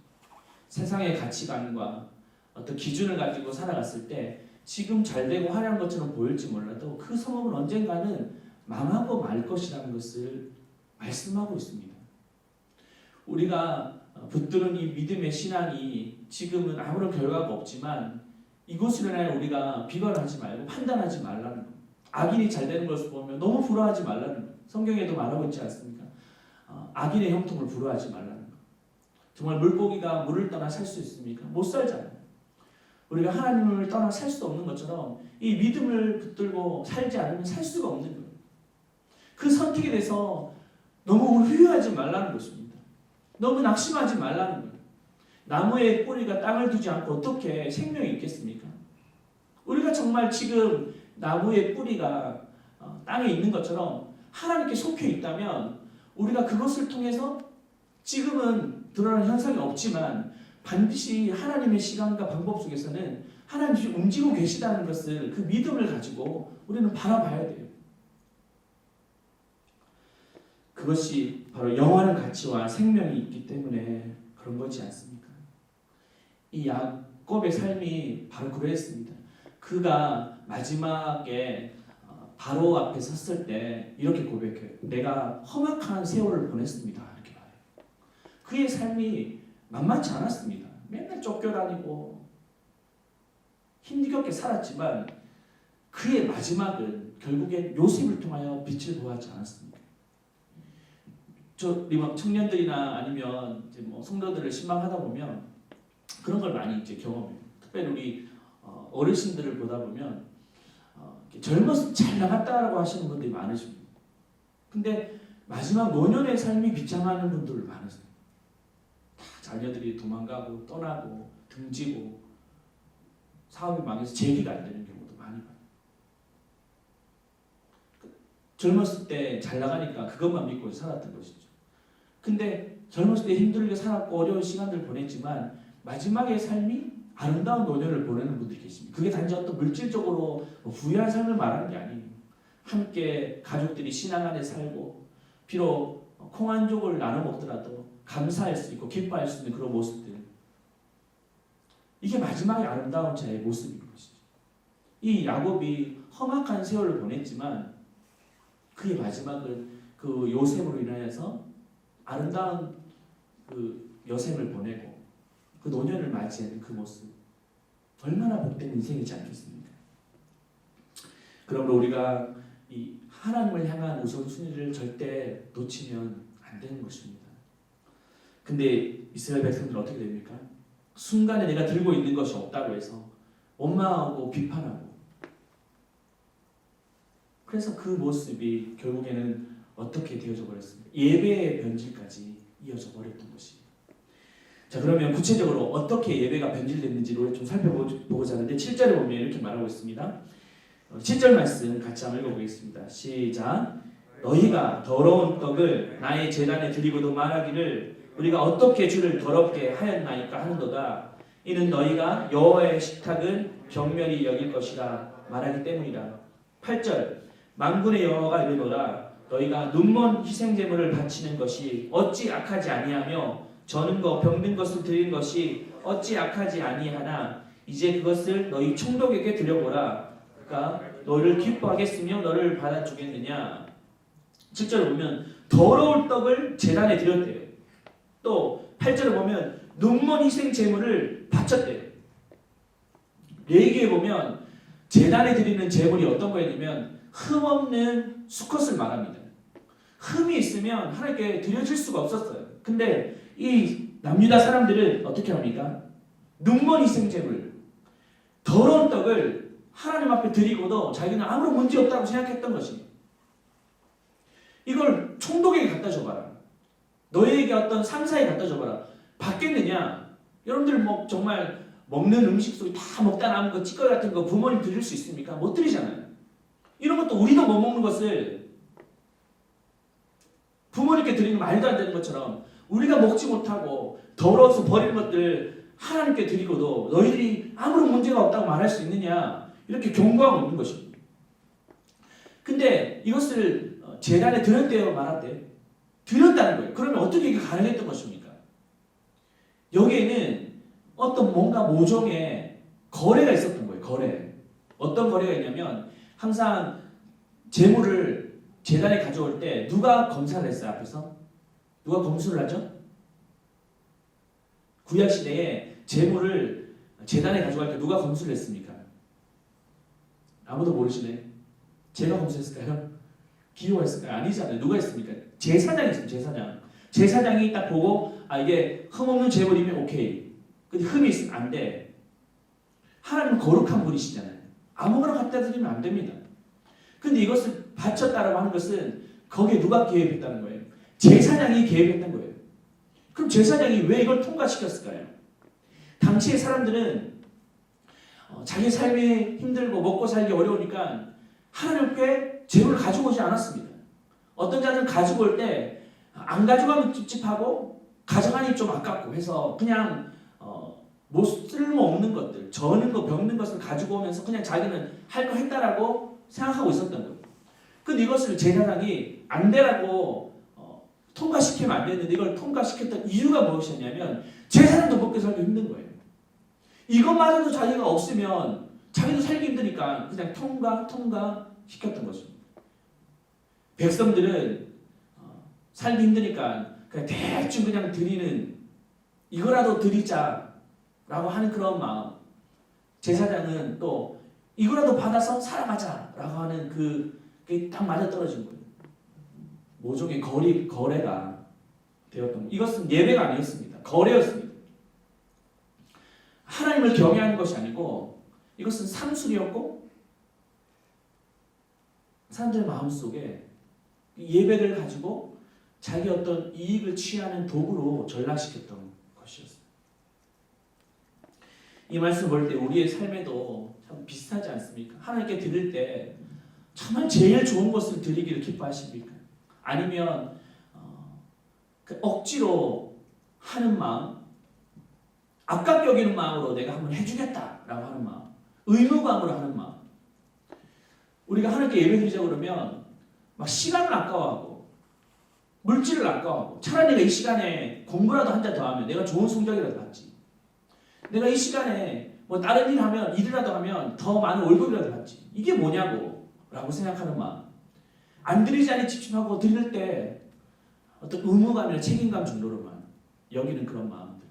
세상의 가치관과 어떤 기준을 가지고 살아갔을 때 지금 잘 되고 화려한 것처럼 보일지 몰라도 그 성읍은 언젠가는 망하고 말 것이라는 것을 말씀하고 있습니다. 우리가 붙드는 이 믿음의 신앙이 지금은 아무런 결과가 없지만 이것으로 인하여 우리가 비관하지 말고 판단하지 말라는 거예요. 악인이 잘 되는 것을 보면 너무 부러워하지 말라는 거예요. 성경에도 말하고 있지 않습니까? 악인의 형통을 부러워하지 말라는 거예요. 정말 물고기가 물을 떠나 살 수 있습니까? 못 살잖아요. 우리가 하나님을 떠나 살 수 없는 것처럼 이 믿음을 붙들고 살지 않으면 살 수가 없는 거예요. 그 선택에 대해서 너무 후회하지 말라는 것입니다. 너무 낙심하지 말라는 거예요. 나무의 뿌리가 땅을 두지 않고 어떻게 생명이 있겠습니까? 우리가 정말 지금 나무의 뿌리가 땅에 있는 것처럼 하나님께 속해 있다면 우리가 그것을 통해서 지금은 드러나는 현상이 없지만 반드시 하나님의 시간과 방법 속에서는 하나님이 움직이고 계시다는 것을 그 믿음을 가지고 우리는 바라봐야 돼요. 그것이 바로 영원한 가치와 생명이 있기 때문에 그런 거지 않습니까? 이 야곱의 삶이 바로 그랬습니다. 그가 마지막에 바로 앞에 섰을 때 이렇게 고백해요. 내가 험악한 세월을 보냈습니다. 이렇게 말해요. 그의 삶이 만만치 않았습니다. 맨날 쫓겨다니고 힘겹게 살았지만 그의 마지막은 결국엔 요셉을 통하여 빛을 보았지 않았습니까? 우리 청년들이나 아니면 이제 성도들을 신방하다 보면 그런 걸 많이 이제 경험해요. 특별히 우리 어르신들을 보다 보면 젊어서 잘 나갔다라고 하시는 분들이 많으십니다. 근데 마지막 노년의 삶이 비참하는 분들 많으세요. 다 자녀들이 도망가고 떠나고 등지고 사업이 망해서 재기가 안 되는 경우도 많이 봐요. 젊었을 때 잘 나가니까 그것만 믿고 살았던 것이죠. 근데 젊었을 때 힘들게 살았고 어려운 시간들을 보냈지만 마지막의 삶이 아름다운 노년을 보내는 분들이 계십니다. 그게 단지 어떤 물질적으로 부유한 삶을 말하는 게 아니에요. 함께 가족들이 신앙 안에 살고 비록 콩 한 조각을 나눠 먹더라도 감사할 수 있고 기뻐할 수 있는 그런 모습들, 이게 마지막에 아름다운 자의 모습인 것이죠. 이 야곱이 험악한 세월을 보냈지만 그의 마지막을 그 요셉으로 인하여서 아름다운 그 여생을 보내고 그 노년을 맞이하는 그 모습, 얼마나 복된 인생이지 않겠습니까? 그러므로 우리가 이 하나님을 향한 우선순위를 절대 놓치면 안 되는 것입니다. 근데 이스라엘 백성들은 어떻게 됩니까? 순간에 내가 들고 있는 것이 없다고 해서 원망하고 비판하고, 그래서 그 모습이 결국에는 어떻게 되어져 버렸습니까? 예배의 변질까지 이어져 버렸던 것이에요. 자, 그러면 구체적으로 어떻게 예배가 변질됐는지를 좀 살펴보고자 하는데 7절에 보면 이렇게 말하고 있습니다. 7절 말씀 같이 한번 읽어보겠습니다. 시작. 너희가 더러운 떡을 나의 제단에 드리고도 말하기를 우리가 어떻게 주를 더럽게 하였나이까 하는도다. 이는 너희가 여호와의 식탁을 경멸히 여길 것이라 말하기 때문이라. 8절. 만군의 여호와가 이르노라. 너희가 눈먼 희생제물을 바치는 것이 어찌 악하지 아니하며 저는 것 병든 것을 드리는 것이 어찌 악하지 아니하나 이제 그것을 너희 총독에게 드려보라. 그가 너를 기뻐하겠으며 너를 받아주겠느냐. 7절을 보면 더러울 떡을 제단에 드렸대요. 또 8절을 보면 눈먼 희생 제물을 바쳤대요. 레위기에 보면 제단에 드리는 제물이 어떤 거였냐면 흠없는 수컷을 말합니다. 흠이 있으면 하나님께 드려질 수가 없었어요. 근데 이 남유다 사람들은 어떻게 합니까? 눈먼 희생 제물, 더러운 떡을 하나님 앞에 드리고도 자기는 아무런 문제 없다고 생각했던 것입니다. 이걸 총독에게 갖다 줘봐라. 너희에게 어떤 상사에 갖다 줘봐라. 받겠느냐? 여러분들 뭐 정말 먹는 음식 속에 다 먹다 남은 거 찌꺼기 같은 거 부모님 드릴 수 있습니까? 못 드리잖아요. 이런 것도 우리도 못 먹는 것을 부모님께 드리는 말도 안 되는 것처럼 우리가 먹지 못하고 더러워서 버리는 것들 하나님께 드리고도 너희들이 아무런 문제가 없다고 말할 수 있느냐, 이렇게 경고하고 있는 것입니다. 근데 이것을 제단에 드렸대요, 말았대요? 드렸다는 거예요. 그러면 어떻게 이게 가능했던 것입니까? 여기에는 어떤 뭔가 모종의 거래가 있었던 거예요. 거래. 어떤 거래가 있냐면 항상 재물을 제단에 가져올 때 누가 검사를 했어요? 앞에서? 누가 검수를 하죠? 구약시대에 재물을 제단에 가져갈 때 누가 검수를 했습니까? 아무도 모르시네. 제가 검수했을까요? 기호가 했을까요? 아니잖아요. 누가 했습니까? 제사장이 있습니다. 제사장. 제사장이 딱 보고 이게 흠없는 재물이면 오케이. 근데 흠이 있으면 안 돼. 하나님은 거룩한 분이시잖아요. 아무거나 갖다 드리면 안 됩니다. 근데 이것을 바쳤다라고 하는 것은 거기에 누가 개입했다는 거예요? 제사장이 개입했던 거예요. 그럼 제사장이 왜 이걸 통과시켰을까요? 당시의 사람들은 자기 삶이 힘들고 먹고 살기 어려우니까 하나님 앞에 재물을 가지고 오지 않았습니다. 어떤 자는 가지고 올 때 안 가져가면 찝찝하고 가져가니 좀 아깝고 해서 그냥 뭐 쓸모없는 것들, 저는 거 병든 것을 가지고 오면서 그냥 자기는 할 거 했다라고 생각하고 있었던 거예요. 근데 이것을 제사장이 안 되라고 통과시키면 안 됐는데 이걸 통과시켰던 이유가 무엇이었냐면 제사장도 먹고 살기 힘든 거예요. 이것마저도 자기가 없으면 자기도 살기 힘드니까 그냥 통과시켰던 것입니다. 백성들은 살기 힘드니까 그냥 대충 그냥 드리는, 이거라도 드리자라고 하는 그런 마음. 제사장은 또 이거라도 받아서 살아가자라고 하는 그게 딱 맞아떨어진 거예요. 모종의 거래가 되었던 거예요. 이것은 예배가 아니었습니다. 거래였습니다. 하나님을 경외하는 것이 아니고 이것은 상술이었고 사람들의 마음속에 예배를 가지고 자기 어떤 이익을 취하는 도구로 전락시켰던 것이었어요. 이 말씀 볼 때 우리의 삶에도 참 비슷하지 않습니까? 하나님께 드릴 때 정말 제일 좋은 것을 드리기를 기뻐하십니까? 아니면 그 억지로 하는 마음, 아깝게 여기는 마음으로 내가 한번 해주겠다라고 하는 마음, 의무감으로 하는 마음. 우리가 하나님께 예배드리자고 그러면 막 시간을 아까워하고 물질을 아까워하고 차라리 내가 이 시간에 공부라도 한 잔 더 하면 내가 좋은 성적이라도 받지. 내가 이 시간에 뭐 다른 일이라도 하면 더 많은 월급이라도 받지. 이게 뭐냐고 라고 생각하는 마음. 안 드리지 않니 찝찝하고 드릴 때 어떤 의무감이나 책임감 정도로만 여기는 그런 마음들.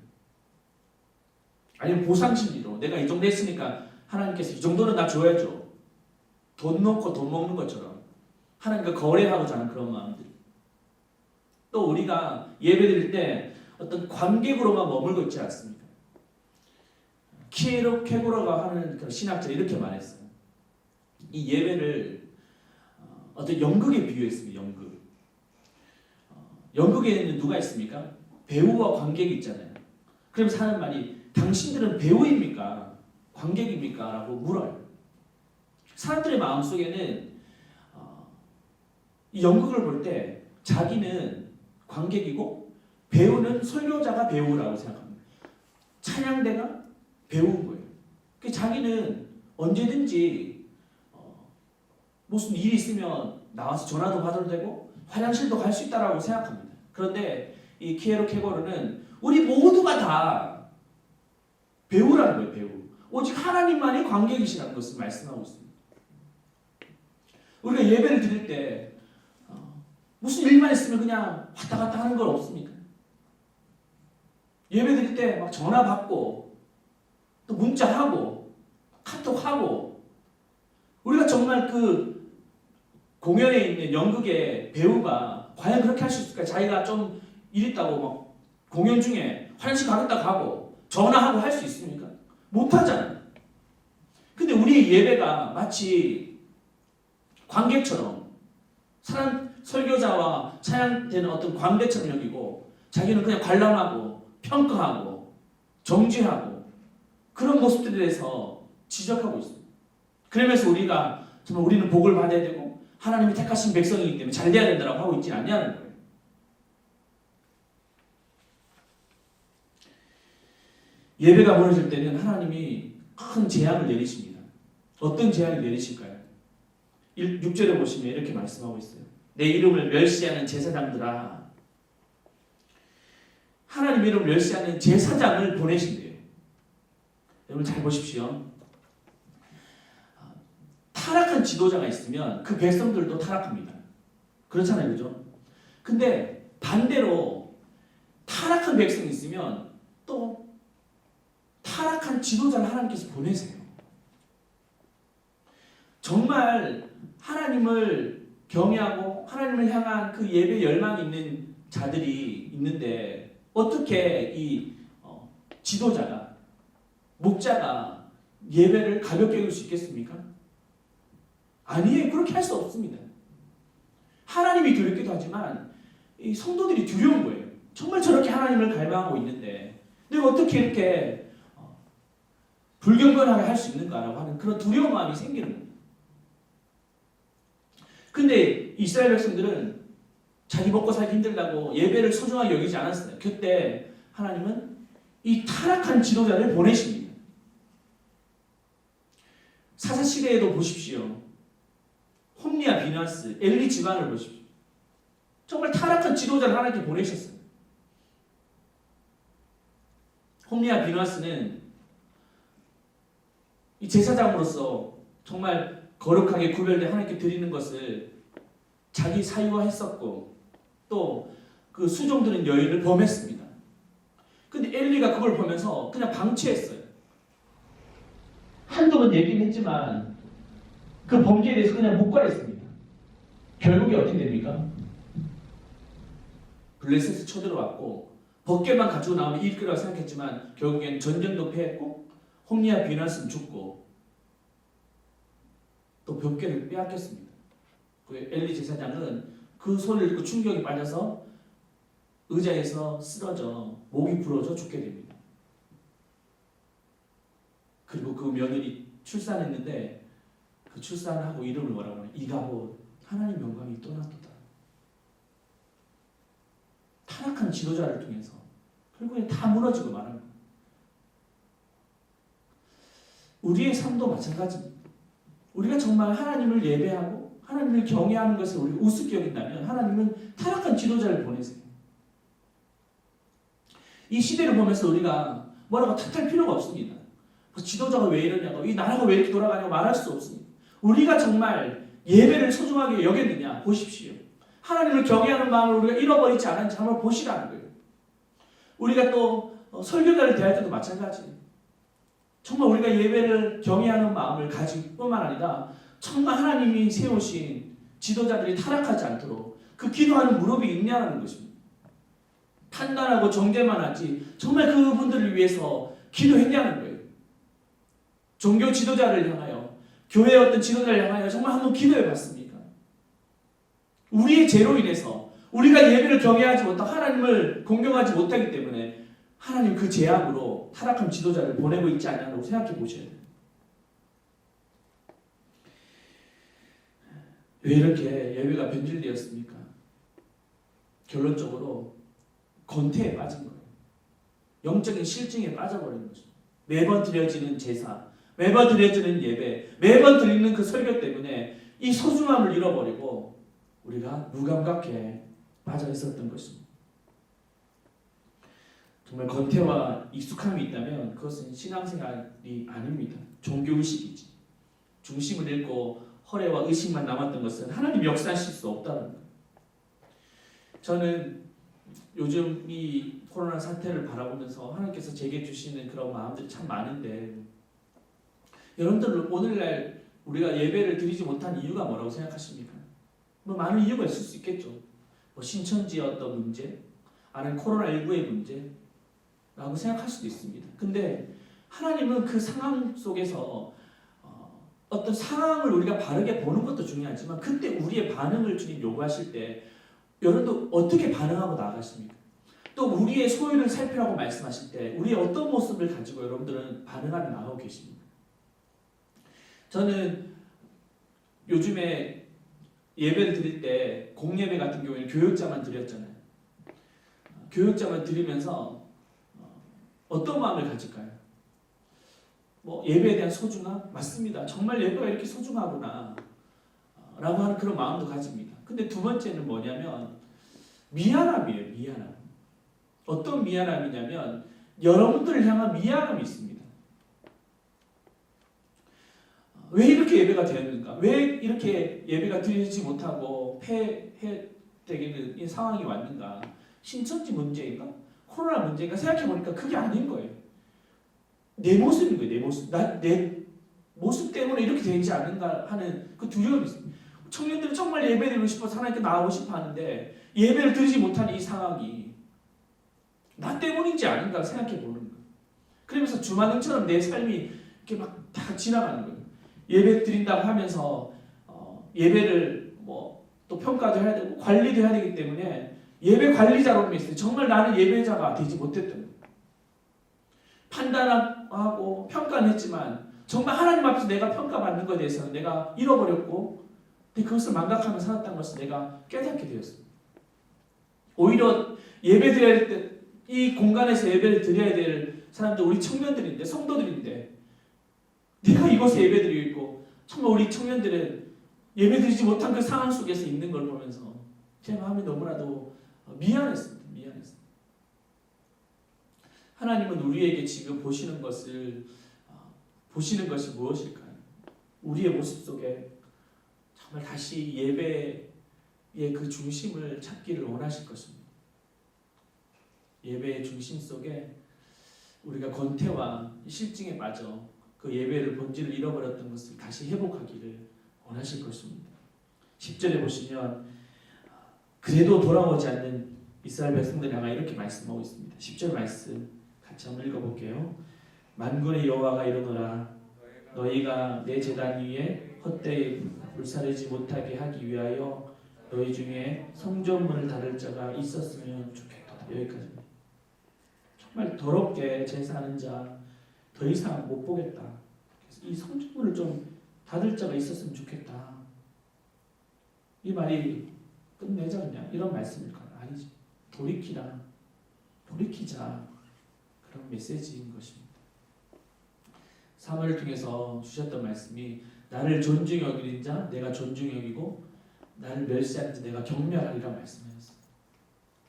아니면 보상 심리로 내가 이 정도 했으니까 하나님께서 이 정도는 나 줘야죠. 돈 놓고 돈 먹는 것처럼 하나님과 거래하고자 하는 그런 마음들. 또 우리가 예배드릴 때 어떤 관객으로만 머물고 있지 않습니까? 케고로가 하는 그 신학자들이 이렇게 말했어요. 이 예배를 어떤 연극에 비유했습니다. 연극. 연극에는 누가 있습니까? 배우와 관객이 있잖아요. 그러면서 하는 말이 당신들은 배우입니까? 관객입니까? 라고 물어요. 사람들의 마음속에는 이 연극을 볼 때 자기는 관객이고 배우는 설교자가 배우라고 생각합니다. 찬양대가 배우인 거예요. 자기는 언제든지 무슨 일이 있으면 나와서 전화도 받아도 되고 화장실도 갈 수 있다라고 생각합니다. 그런데 이 키에로 케고르는 우리 모두가 다 배우라는 거예요. 배우. 오직 하나님만이 관객이시라는 것을 말씀하고 있습니다. 우리가 예배를 드릴 때 무슨 일만 있으면 그냥 왔다 갔다 하는 건 없습니까? 예배 드릴 때 막 전화 받고 또 문자하고 카톡하고 우리가 정말 그 공연에 있는 연극의 배우가 과연 그렇게 할 수 있을까? 자기가 좀 일 있다고 막 공연 중에 화장실 가겠다 가고 전화하고 할 수 있습니까? 못하잖아요. 근데 우리의 예배가 마치 관객처럼 설교자와 찬양되는 어떤 관객처럼 여기고 자기는 그냥 관람하고 평가하고 정죄하고 그런 모습들에 대해서 지적하고 있습니다. 그러면서 우리가 정말 우리는 복을 받아야 되고 하나님이 택하신 백성이기 때문에 잘 돼야 된다고 하고 있지 않냐는 거예요. 예배가 무너질 때는 하나님이 큰 재앙을 내리십니다. 어떤 재앙을 내리실까요? 6절에 보시면 이렇게 말씀하고 있어요. 내 이름을 멸시하는 제사장들아. 하나님 이름을 멸시하는 제사장을 보내신대요. 여러분 잘 보십시오. 타락한 지도자가 있으면 그 백성들도 타락합니다. 그렇잖아요. 그죠? 근데 반대로 타락한 백성이 있으면 또 타락한 지도자를 하나님께서 보내세요. 정말 하나님을 경외하고 하나님을 향한 그 예배 열망이 있는 자들이 있는데 어떻게 이 지도자가 목자가 예배를 가볍게 여길 수 있겠습니까? 아니에요. 그렇게 할 수 없습니다. 하나님이 두렵기도 하지만 이 성도들이 두려운 거예요. 정말 저렇게 하나님을 갈망하고 있는데 내가 어떻게 이렇게 불경건하게 할 수 있는가라고 하는 그런 두려운 마음이 생기는 거예요. 근데 이스라엘 백성들은 자기 먹고 살기 힘들다고 예배를 소중하게 여기지 않았어요. 그때 하나님은 이 타락한 지도자를 보내십니다. 사사시대에도 보십시오. 홈리와 비나스, 엘리 집안을 보십시오. 정말 타락한 지도자를 하나님께 보내셨어요. 홈리와 비나스는 이 제사장으로서 정말 거룩하게 구별된 하나님께 드리는 것을 자기 사유화했었고 또 그 수종드는 여인을 범했습니다. 근데 엘리가 그걸 보면서 그냥 방치했어요. 한두 번 얘기는 했지만 그 범죄에 대해서 그냥 묵과했습니다. 결국에 어떻게 됩니까? 블레셋을 쳐들어왔고 벗개만 가지고 나오면 이길 거라고 생각했지만 결국엔 전쟁도 패했고 홈리와 비나스는 죽고 또 벽계를 빼앗겼습니다. 그 엘리 제사장은 그 소리를 듣고 충격에 빠져서 의자에서 쓰러져 목이 부러져 죽게 됩니다. 그리고 그 며느리 출산했는데 그 출산을 하고 이름을 뭐라고 하냐? 이가봇, 하나님 영광이 떠났도다. 타락한 지도자를 통해서 결국에 다 무너지고 마는 거예요. 우리의 삶도 마찬가지입니다. 우리가 정말 하나님을 예배하고 하나님을 경외하는 것을 우리가 우습게 여긴다면 하나님은 타락한 지도자를 보내세요. 이 시대를 보면서 우리가 뭐라고 탓할 필요가 없습니다. 지도자가 왜 이러냐고, 이 나라가 왜 이렇게 돌아가냐고 말할 수 없습니다. 우리가 정말 예배를 소중하게 여겼느냐 보십시오. 하나님을 경외하는 마음을 우리가 잃어버리지 않았는지 한번 보시라는 거예요. 우리가 또 설교자를 대할 때도 마찬가지예요. 정말 우리가 예배를 경외하는 마음을 가질 뿐만 아니라 정말 하나님이 세우신 지도자들이 타락하지 않도록 그 기도하는 무릎이 있냐는 것입니다. 판단하고 정죄만 하지 정말 그분들을 위해서 기도했냐는 거예요. 종교 지도자를 향하여, 교회의 어떤 지도자를 향하여 정말 한번 기도해 봤습니까? 우리의 죄로 인해서 우리가 예배를 경외하지 못하고 하나님을 공경하지 못하기 때문에 하나님 그 죄악으로 타락한 지도자를 보내고 있지 않냐고 생각해 보셔야 돼요. 왜 이렇게 예배가 변질되었습니까? 결론적으로 권태에 빠진 거예요. 영적인 실증에 빠져버린 거죠. 매번 드려지는 제사, 매번 드려지는 예배, 매번 드리는 그 설교 때문에 이 소중함을 잃어버리고 우리가 무감각해 빠져 있었던 것입니다. 정말 권태와 익숙함이 있다면 그것은 신앙생활이 아닙니다. 종교의식이지. 중심을 잃고 허례와 의식만 남았던 것은 하나님 역사하실 수 없다는 거예요. 저는 요즘 이 코로나 사태를 바라보면서 하나님께서 제게 주시는 그런 마음들이 참 많은데, 여러분들 오늘날 우리가 예배를 드리지 못한 이유가 뭐라고 생각하십니까? 뭐 많은 이유가 있을 수 있겠죠. 뭐 신천지의 어떤 문제, 아니면 코로나19의 문제라고 생각할 수도 있습니다. 근데 하나님은 그 상황 속에서 어떤 상황을 우리가 바르게 보는 것도 중요하지만 그때 우리의 반응을 주님 요구하실 때 여러분도 어떻게 반응하고 나아가십니까? 또 우리의 소유를 살피라고 말씀하실 때 우리의 어떤 모습을 가지고 여러분들은 반응하며 나아가고 계십니까? 저는 요즘에 예배를 드릴 때 공예배 같은 경우에는 교육자만 드렸잖아요. 교육자만 드리면서 어떤 마음을 가질까요? 뭐 예배에 대한 소중함? 맞습니다. 정말 예배가 이렇게 소중하구나 라고 하는 그런 마음도 가집니다. 근데 두 번째는 뭐냐면 미안함이에요. 미안함. 어떤 미안함이냐면 여러분들을 향한 미안함이 있습니다. 왜 이렇게 예배가 되었는가? 왜 이렇게 예배가 드리지 못하고 폐해되는 이 상황이 왔는가? 신천지 문제인가? 코로나 문제인가? 생각해보니까 그게 아닌 거예요. 내 모습인 거예요. 내 모습. 내 모습 때문에 이렇게 되지 않은가 하는 그 두려움이 있습니다. 청년들은 정말 예배드리고 싶어서 하나님께 나가고 싶어 하는데 예배를 드리지 못하는 이 상황이 나 때문인지 아닌가 생각해 보는 거예요. 그러면서 주마등처럼 내 삶이 이렇게 막 다 지나가는 거예요. 예배 드린다고 하면서 예배를 뭐 또 평가도 해야 되고 관리도 해야 되기 때문에 예배 관리자로 있어요. 정말 나는 예배자가 되지 못했던 거예요. 판단하고 평가는 했지만 정말 하나님 앞에서 내가 평가받는 것에 대해서는 내가 잃어버렸고 근데 그것을 망각하며 살았다는 것을 내가 깨닫게 되었습니다. 오히려 예배 드려야 될 때 이 공간에서 예배를 드려야 될 사람들 우리 청년들인데 성도들인데 내가 이곳에 예배 드리고 있고 정말 우리 청년들은 예배 드리지 못한 그 상황 속에서 있는 걸 보면서 제 마음이 너무나도 미안했습니다. 미안했습니다. 하나님은 우리에게 지금 보시는 것이 무엇일까요? 우리의 모습 속에 정말 다시 예배의 그 중심을 찾기를 원하실 것입니다. 예배의 중심 속에 우리가 권태와 실증에 빠져 그 예배를 본질을 잃어버렸던 것을 다시 회복하기를 원하실 것입니다. 10절에 보시면 그래도 돌아오지 않는 이스라엘 백성들 향하여 이렇게 말씀하고 있습니다. 10절 말씀 같이 한번 읽어볼게요. 만군의 여호와가 이르노라 너희가 내 제단 위에 헛되이 불사르지 못하게 하기 위하여 너희 중에 성전문을 닫을 자가 있었으면 좋겠다. 여기까지입니다. 정말 더럽게 제사하는 자 더 이상 못 보겠다. 그래서 이 성전문을 좀 닫을 자가 있었으면 좋겠다. 이 말이 끝내자 그냥 이런 말씀일까요? 아니지. 돌이키자 그런 메시지인 것입니다. 사무엘을 통해서 주셨던 말씀이 나를 존중히 여기는 자 내가 존중히 여기고 나를 멸시하는 자 내가 경멸하리라 말씀하셨습니다.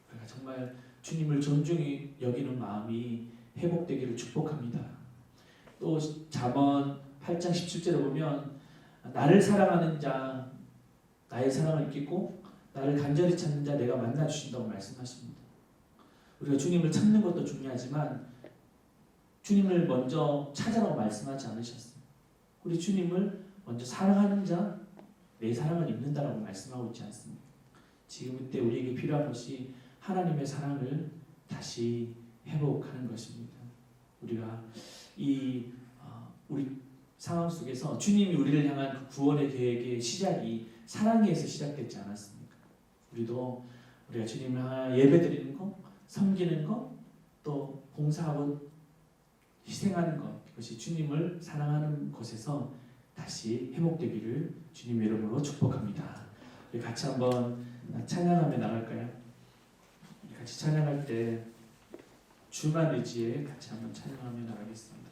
그러니까 정말 주님을 존중히 여기는 마음이 회복되기를 축복합니다. 또 잠언 8장 17절에 보면 나를 사랑하는 자 나의 사랑을 잊겠고 나를 간절히 찾는 자 내가 만나 주신다고 말씀하십니다. 우리가 주님을 찾는 것도 중요하지만 주님을 먼저 찾아라고 말씀하지 않으셨어요. 우리 주님을 먼저 사랑하는 자 내 사랑을 입는다라고 말씀하고 있지 않습니까? 지금 이때 우리에게 필요한 것이 하나님의 사랑을 다시 회복하는 것입니다. 우리가 우리 상황 속에서 주님이 우리를 향한 그 구원의 계획의 시작이 사랑에서 시작됐지 않았습니까? 우리가 주님을 향하여 예배드리는 것, 섬기는 것, 또 봉사하고 희생하는 것, 그것이 주님을 사랑하는 것에서 다시 회복되기를 주님의 이름으로 축복합니다. 우리 같이 한번 찬양하며 나갈까요? 우리 같이 찬양할 때 주만 의지에 같이 한번 찬양하며 나가겠습니다.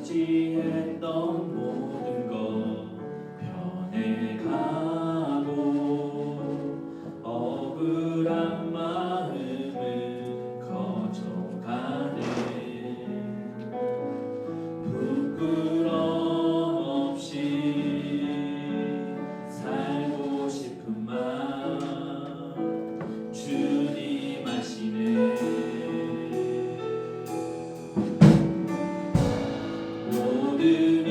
의지했던 모든 것 변해가고 억울한 마음은 커져가네. 부끄럼 없이 살고 싶은 마음 주님 아시네. 모든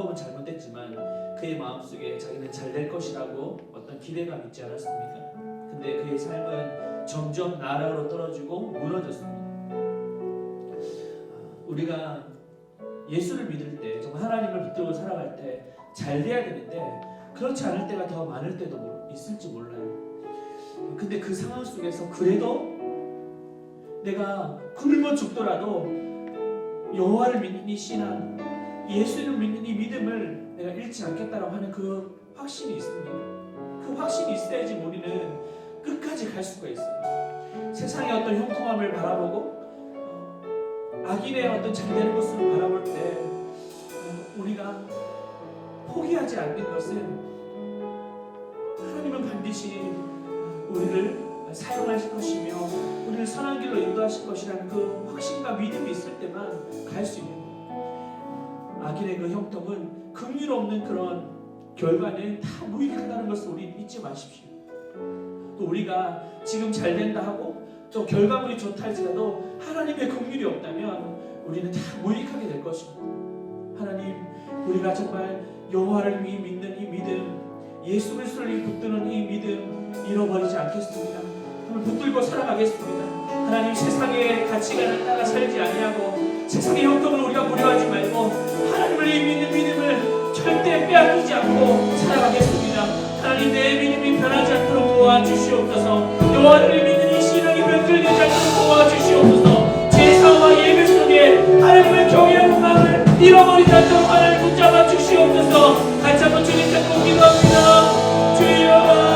방법은 잘못됐지만 그의 마음속에 자기는 잘 될 것이라고 어떤 기대감 있지 않았습니까? 근데 그의 삶은 점점 나락으로 떨어지고 무너졌습니다. 우리가 예수를 믿을 때, 정말 하나님을 붙들고 살아갈 때 잘 돼야 되는데 그렇지 않을 때가 더 많을 때도 있을지 몰라요. 근데 그 상황 속에서 그래도 내가 굶어 죽더라도 여호와를 믿는 이 신앙, 예수를 믿는 이 믿음을 내가 잃지 않겠다라고 하는 그 확신이 있습니다. 그 확신이 있어야지 우리는 끝까지 갈 수가 있어요. 세상의 어떤 형통함을 바라보고 악인의 어떤 잘되는 것을 바라볼 때 우리가 포기하지 않는 것은 하나님은 반드시 우리를 사용하실 것이며 우리를 선한 길로 인도하실 것이라는 그 확신과 믿음이 있을 때만 갈 수 있는 거예요. 악인의 그 형통은 긍휼 없는 그런 결과는 다 무익하다는 것을 우리 잊지 마십시오. 또 우리가 지금 잘 된다 하고 또 결과물이 좋다 할지라도 하나님의 긍휼이 없다면 우리는 다 무익하게 될 것입니다. 하나님, 우리가 정말 여호와를 믿는 이 믿음, 예수 그리스도를 붙드는 이 믿음 잃어버리지 않겠습니다. 오늘 붙들고 살아가겠습니다. 하나님, 세상의 가치관을 따라 살지 아니하고 세상의 형통을 우리가 무료하지 말고 하나님을 믿는 믿음을 절대 빼앗기지 않고 살아가겠습니다. 하나님, 내 믿음이 변하지 않도록 도와주시옵소서. 여호와를 믿는 이 신앙이 변질되지 않도록 도와주시옵소서. 제사와 예배 속에 하나님을 경외하는 마음을 잃어버리지 않도록 하나님 붙잡아 주시옵소서. 같이 한번 주님 찾고 기도합니다. 주여,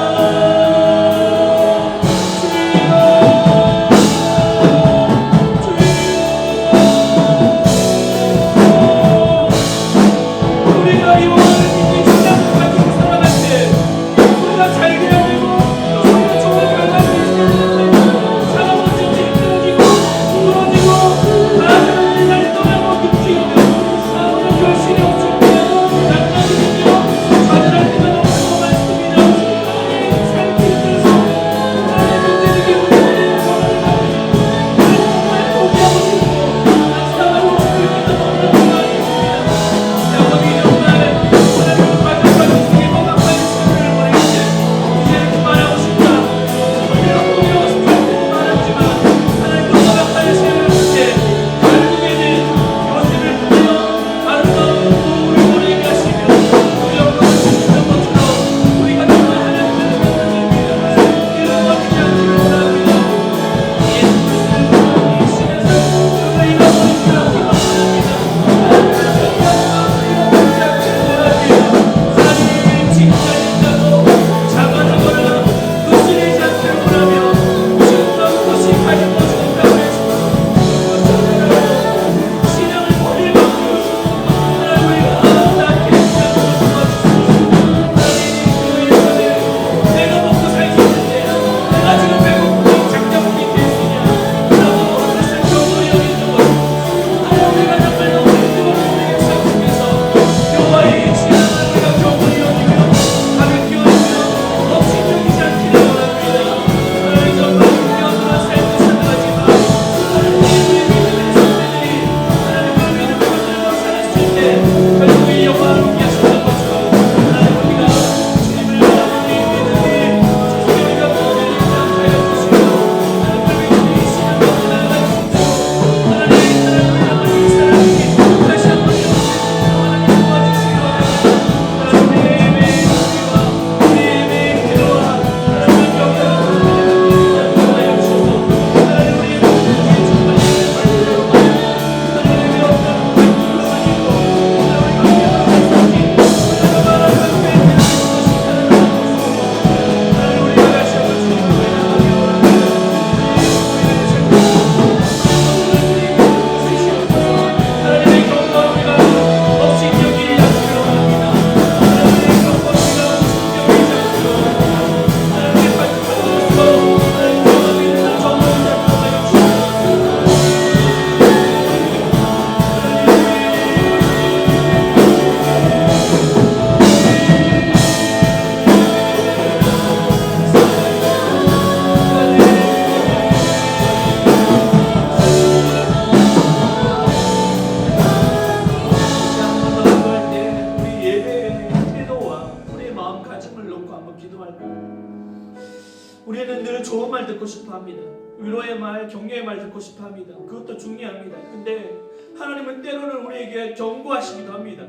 우리는 늘 좋은 말 듣고 싶어 합니다. 위로의 말, 격려의 말 듣고 싶어 합니다. 그것도 중요합니다. 근데 하나님은 때로는 우리에게 경고하시기도 합니다.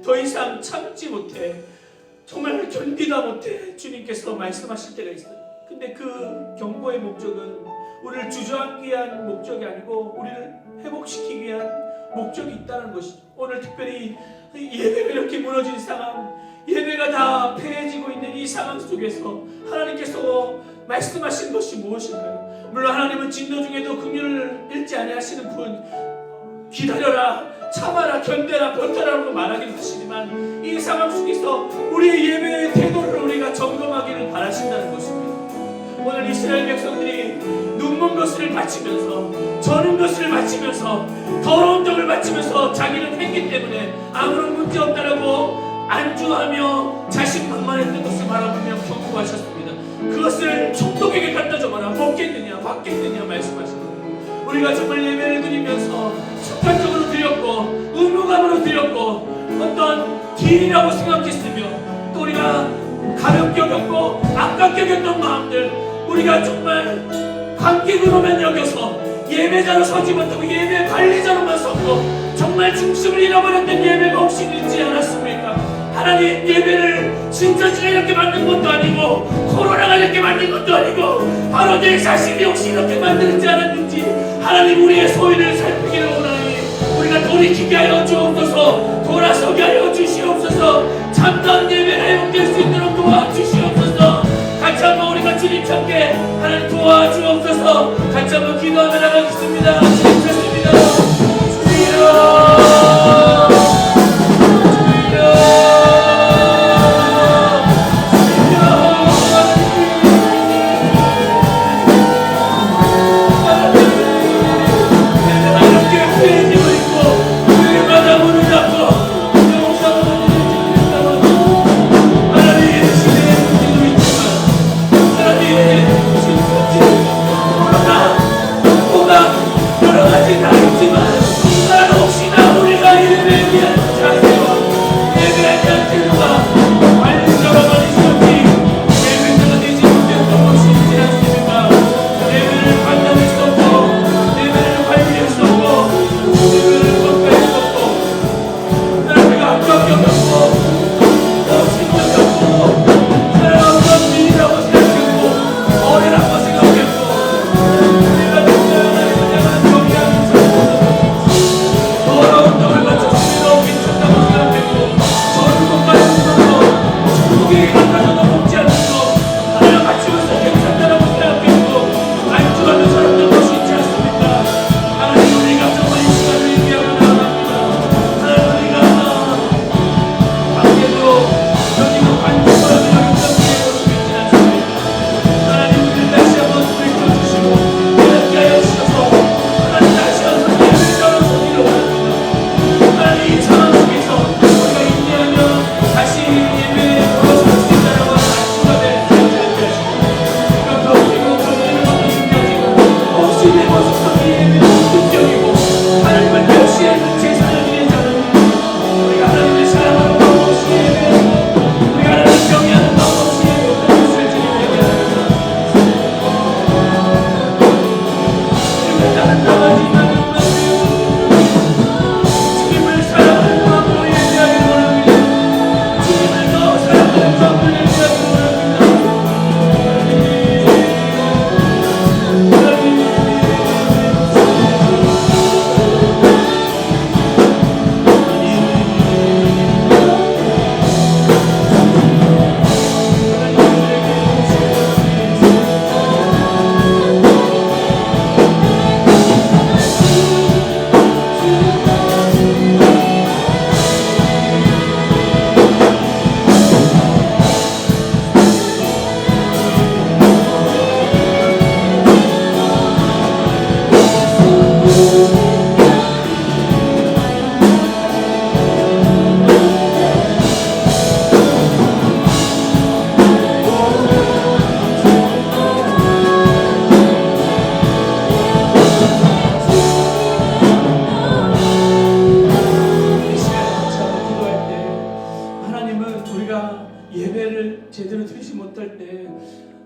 더 이상 참지 못해, 정말 견디다 못해 주님께서 말씀하실 때가 있어요. 근데 그 경고의 목적은 우리를 주저앉기 위한 목적이 아니고 우리를 회복시키기 위한 목적이 있다는 것이죠. 오늘 특별히 예배가 이렇게 무너진 상황, 예배가 다 패해지고 있는 이 상황 속에서 하나님께서 말씀하신 것이 무엇인가요? 물론 하나님은 진노 중에도 긍휼을 잃지 아니하시는 분, 기다려라, 참아라, 견뎌라, 버텨라라고 말하기도 하시지만 이 상황 속에서 우리의 예배의 태도를 우리가 점검하기를 바라신다는 것입니다. 오늘 이스라엘 백성들이 눈먼 것을 바치면서, 저는 것을 바치면서, 더러운 점을 바치면서 자기는 했기 때문에 아무런 문제 없다라고 안주하며 자신만만했던 것을 바라보며 경고하셨습니다. 그것을 총독에게 갖다 줘봐라. 먹겠느냐 받겠느냐 말씀하십니다. 우리가 정말 예배를 드리면서 습관적으로 드렸고 의무감으로 드렸고 어떤 딜이라고 생각했으며 또 우리가 가볍게 여겼고 아깝게 여겼던 마음들, 우리가 정말 관객으로만 여겨서 예배자로 서지 못하고 예배 관리자로만 섰고 정말 중심을 잃어버렸던 예배가 혹시 있지 않았습니까? 하나님, 예배를 신천지가 이렇게 만든 것도 아니고 코로나가 이렇게 만든 것도 아니고 바로 내 자신이 혹시 이렇게 만들지 않았는지 하나님, 우리의 소인을 살피기를 원하니 우리가 돌이키게 하여 주옵소서. 돌아서게 하여 주시옵소서. 참다운 예배가 회복될 수 있도록 도와주시옵소서. 같이 한번 우리가 주님 참게 하나님 도와주옵소서. 같이 한번 기도하며 나가겠습니다. 주님 찾습니다. 주여,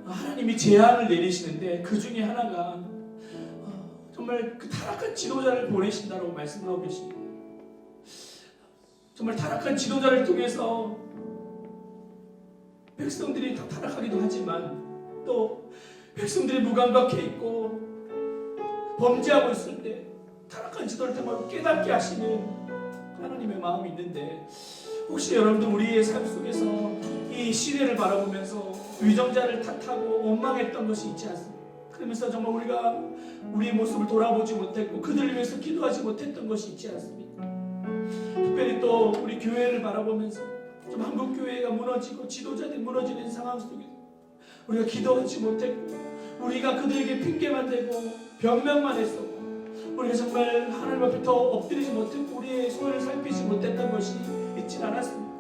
하나님이 재앙을 내리시는데 그 중에 하나가 정말 그 타락한 지도자를 보내신다고 말씀하고 계십니다. 정말 타락한 지도자를 통해서 백성들이 다 타락하기도 하지만 또 백성들이 무감각해 있고 범죄하고 있을 때 타락한 지도를 통해 깨닫게 하시는 하나님의 마음이 있는데, 혹시 여러분들 우리의 삶 속에서 이 시대를 바라보면서 위정자를 탓하고 원망했던 것이 있지 않습니까? 그러면서 정말 우리가 우리의 모습을 돌아보지 못했고 그들을 위해서 기도하지 못했던 것이 있지 않습니까? 특별히 또 우리 교회를 바라보면서 좀 한국 교회가 무너지고 지도자들이 무너지는 상황 속에 우리가 기도하지 못했고 우리가 그들에게 핑계만 대고 변명만 했었고 우리가 정말 하나님 앞에 더 엎드리지 못했고 우리의 소원을 살피지 못했던 것이 있진 않았습니다.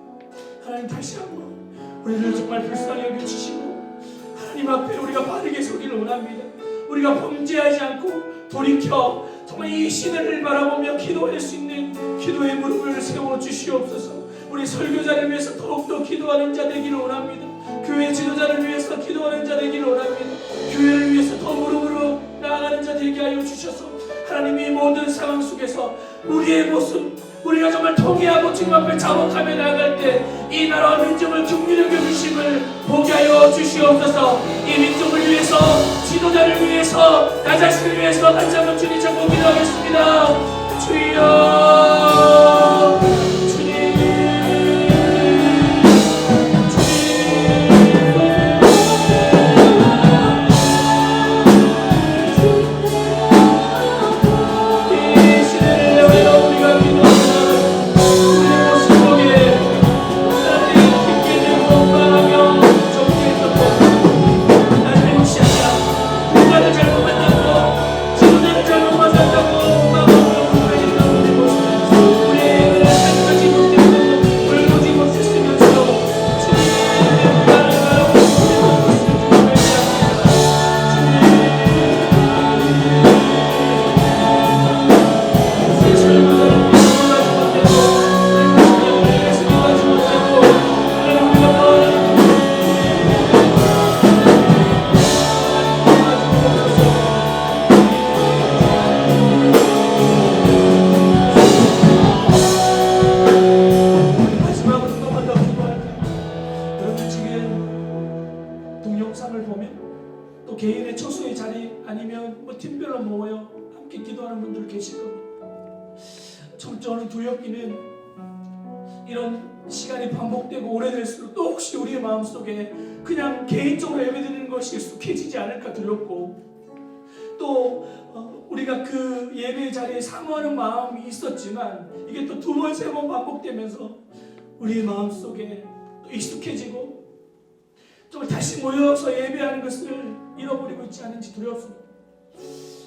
하나님 다시 한번 우리를 정말 불쌍히 여겨주시고 하나님 앞에 우리가 바르게 서기를 원합니다. 우리가 범죄하지 않고 돌이켜 정말 이 시대를 바라보며 기도할 수 있는 기도의 무릎을 세워주시옵소서. 우리 설교자를 위해서 더욱더 기도하는 자 되기를 원합니다. 교회 지도자를 위해서 기도하는 자 되기를 원합니다. 교회를 위해서 더 무릎으로 나아가는 자 되게 하여 주셔서 하나님이 모든 상황 속에서 우리의 모습 우리가 정말 통회하고 주님 앞에 자복하며 나아갈 때 이 나라와 민족을 긍휼히 여겨주심을 보게 하여 주시옵소서. 이 민족을 위해서 지도자를 위해서 나 자신을 위해서 다시 한번 주님 찾고 기도하겠습니다. 주여 저는 두렵기는 이런 시간이 반복되고 오래될수록 또 혹시 우리의 마음속에 그냥 개인적으로 예배드리는 것이 익숙해지지 않을까 두렵고 또 우리가 그 예배 자리에 사모하는 마음이 있었지만 이게 또 두 번, 세 번 반복되면서 우리의 마음속에 또 익숙해지고 좀 다시 모여서 예배하는 것을 잃어버리고 있지 않은지 두렵습니다.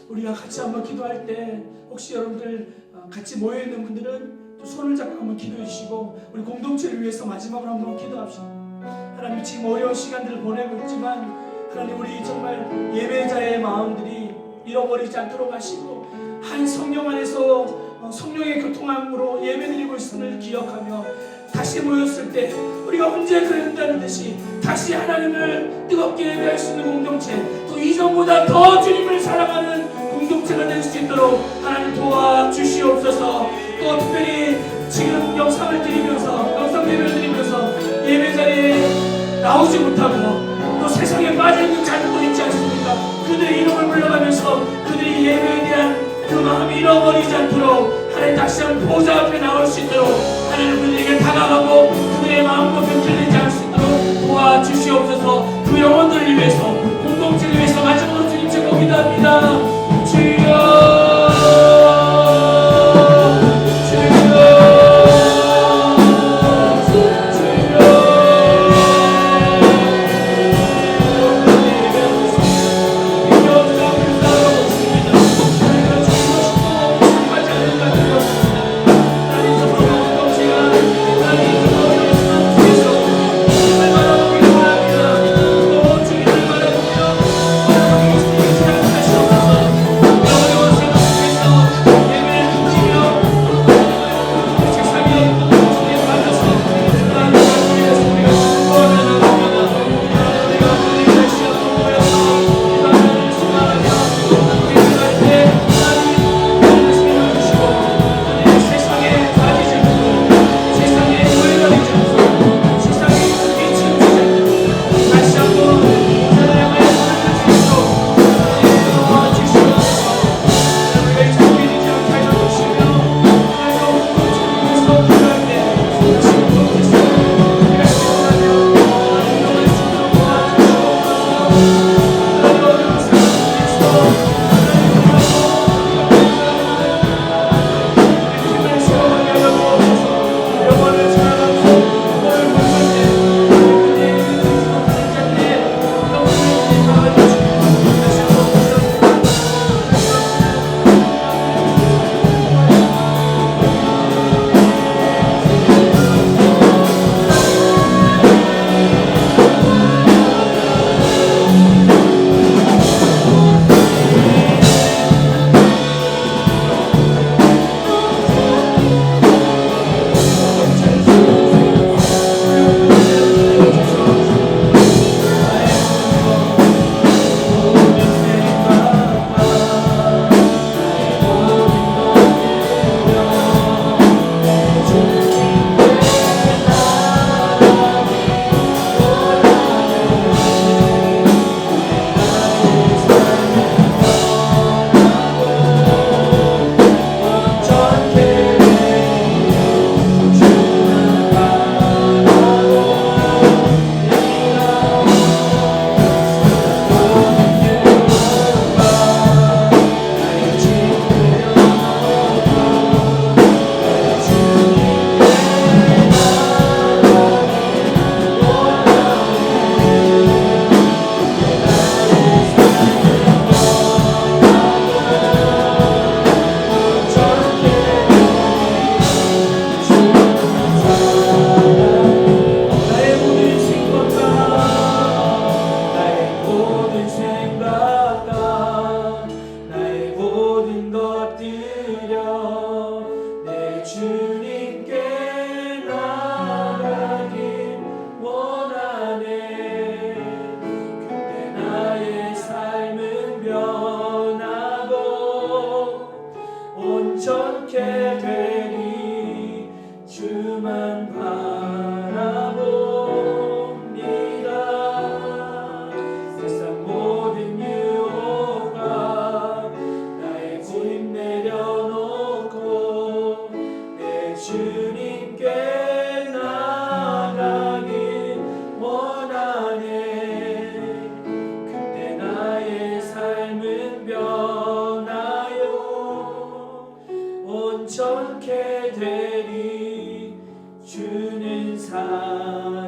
우리가 같이 한번 기도할 때 혹시 여러분들 같이 모여있는 분들은 또 손을 잡고 한번 기도해 주시고 우리 공동체를 위해서 마지막으로 한번 기도합시다. 하나님 지금 어려운 시간들을 보내고 있지만 하나님 우리 정말 예배자의 마음들이 잃어버리지 않도록 하시고 한 성령 안에서 성령의 교통함으로 예배드리고 있음을 기억하며 다시 모였을 때 우리가 언제 그랬다는 듯이 다시 하나님을 뜨겁게 예배할 수 있는 공동체 또 이전보다 더 주님을 사랑하는 공동체가 될 수 있도록 하나님 도와주시옵소서. 또 특별히 지금 영상 예배를 드리면서 예배 자리에 나오지 못하고 또 세상에 빠져있는 자들도 있지 않습니까? 그들의 이름을 불러가면서 그들이 예배에 대한 그 마음이 잃어버리지 않도록 하나님 다시 한번 보좌 앞에 나올 수 있도록 하나님 그들에게 다가가고 그들의 마음도 변질되지 않을 수 있도록 도와주시옵소서. 그 영혼들을 위해서 공동체를 위해서 마지막으로 주님 제가 기도합니다. 주여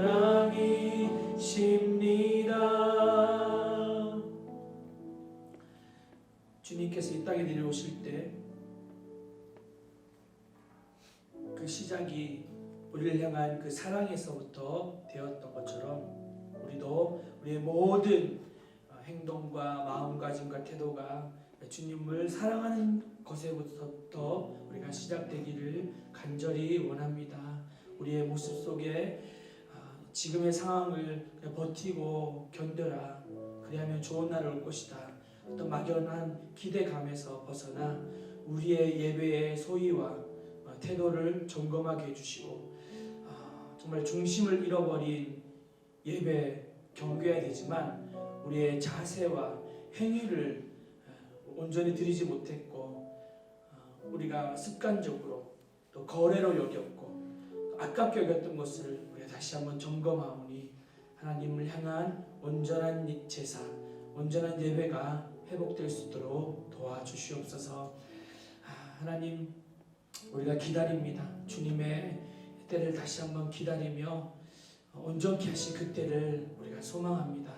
사랑이십니다. 주님께서 이 땅에 내려오실 때 그 시작이 우리를 향한 그 사랑에서부터 되었던 것처럼 우리도 우리의 모든 행동과 마음가짐과 태도가 주님을 사랑하는 것에부터 우리가 시작되기를 간절히 원합니다. 우리의 모습 속에 지금의 상황을 버티고 견뎌라. 그리하면 좋은 날이 올 것이다. 어떤 막연한 기대감에서 벗어나 우리의 예배의 소위와 태도를 점검하게 해주시고 정말 중심을 잃어버린 예배 경계해야 되지만 우리의 자세와 행위를 온전히 드리지 못했고 우리가 습관적으로 또 거래로 여겼고 아깝게 여겼던 것을 우리가 다시 한번 점검하오니 하나님을 향한 온전한 제사, 온전한 예배가 회복될 수 있도록 도와주시옵소서. 하나님 우리가 기다립니다. 주님의 때를 다시 한번 기다리며 온전케 하신 그때를 우리가 소망합니다.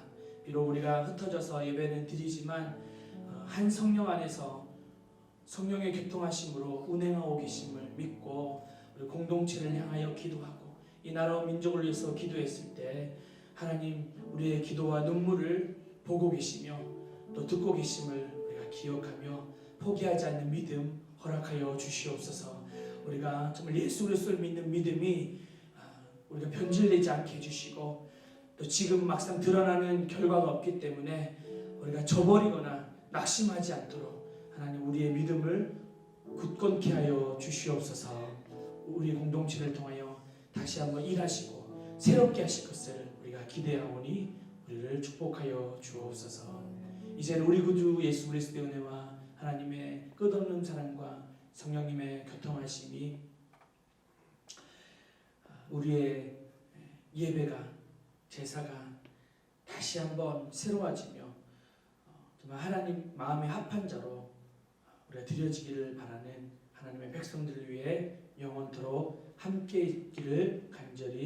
비록 우리가 흩어져서 예배는 드리지만 한 성령 안에서 성령의 교통하심으로 운행하고 계심을 믿고 우리 공동체를 향하여 기도하고 이 나라와 민족을 위해서 기도했을 때 하나님 우리의 기도와 눈물을 보고 계시며 또 듣고 계심을 우리가 기억하며 포기하지 않는 믿음 허락하여 주시옵소서. 우리가 정말 예수 그리스도를 믿는 믿음이 우리가 변질되지 않게 해주시고 또 지금 막상 드러나는 결과가 없기 때문에 우리가 저버리거나 낙심하지 않도록 하나님 우리의 믿음을 굳건케 하여 주시옵소서. 우리 공동체를 통하여 다시 한번 일하시고 새롭게 하실 것을 우리가 기대하오니 우리를 축복하여 주옵소서. 이제는 우리 구주 예수 그리스도의 은혜와 하나님의 끝없는 사랑과 성령님의 교통하심이 우리의 예배가 제사가 다시 한번 새로워지며 정말 하나님 마음에 합한 자로 우리가 드려지기를 바라는 하나님의 백성들을 위해 영원토록 함께 있기를 간절히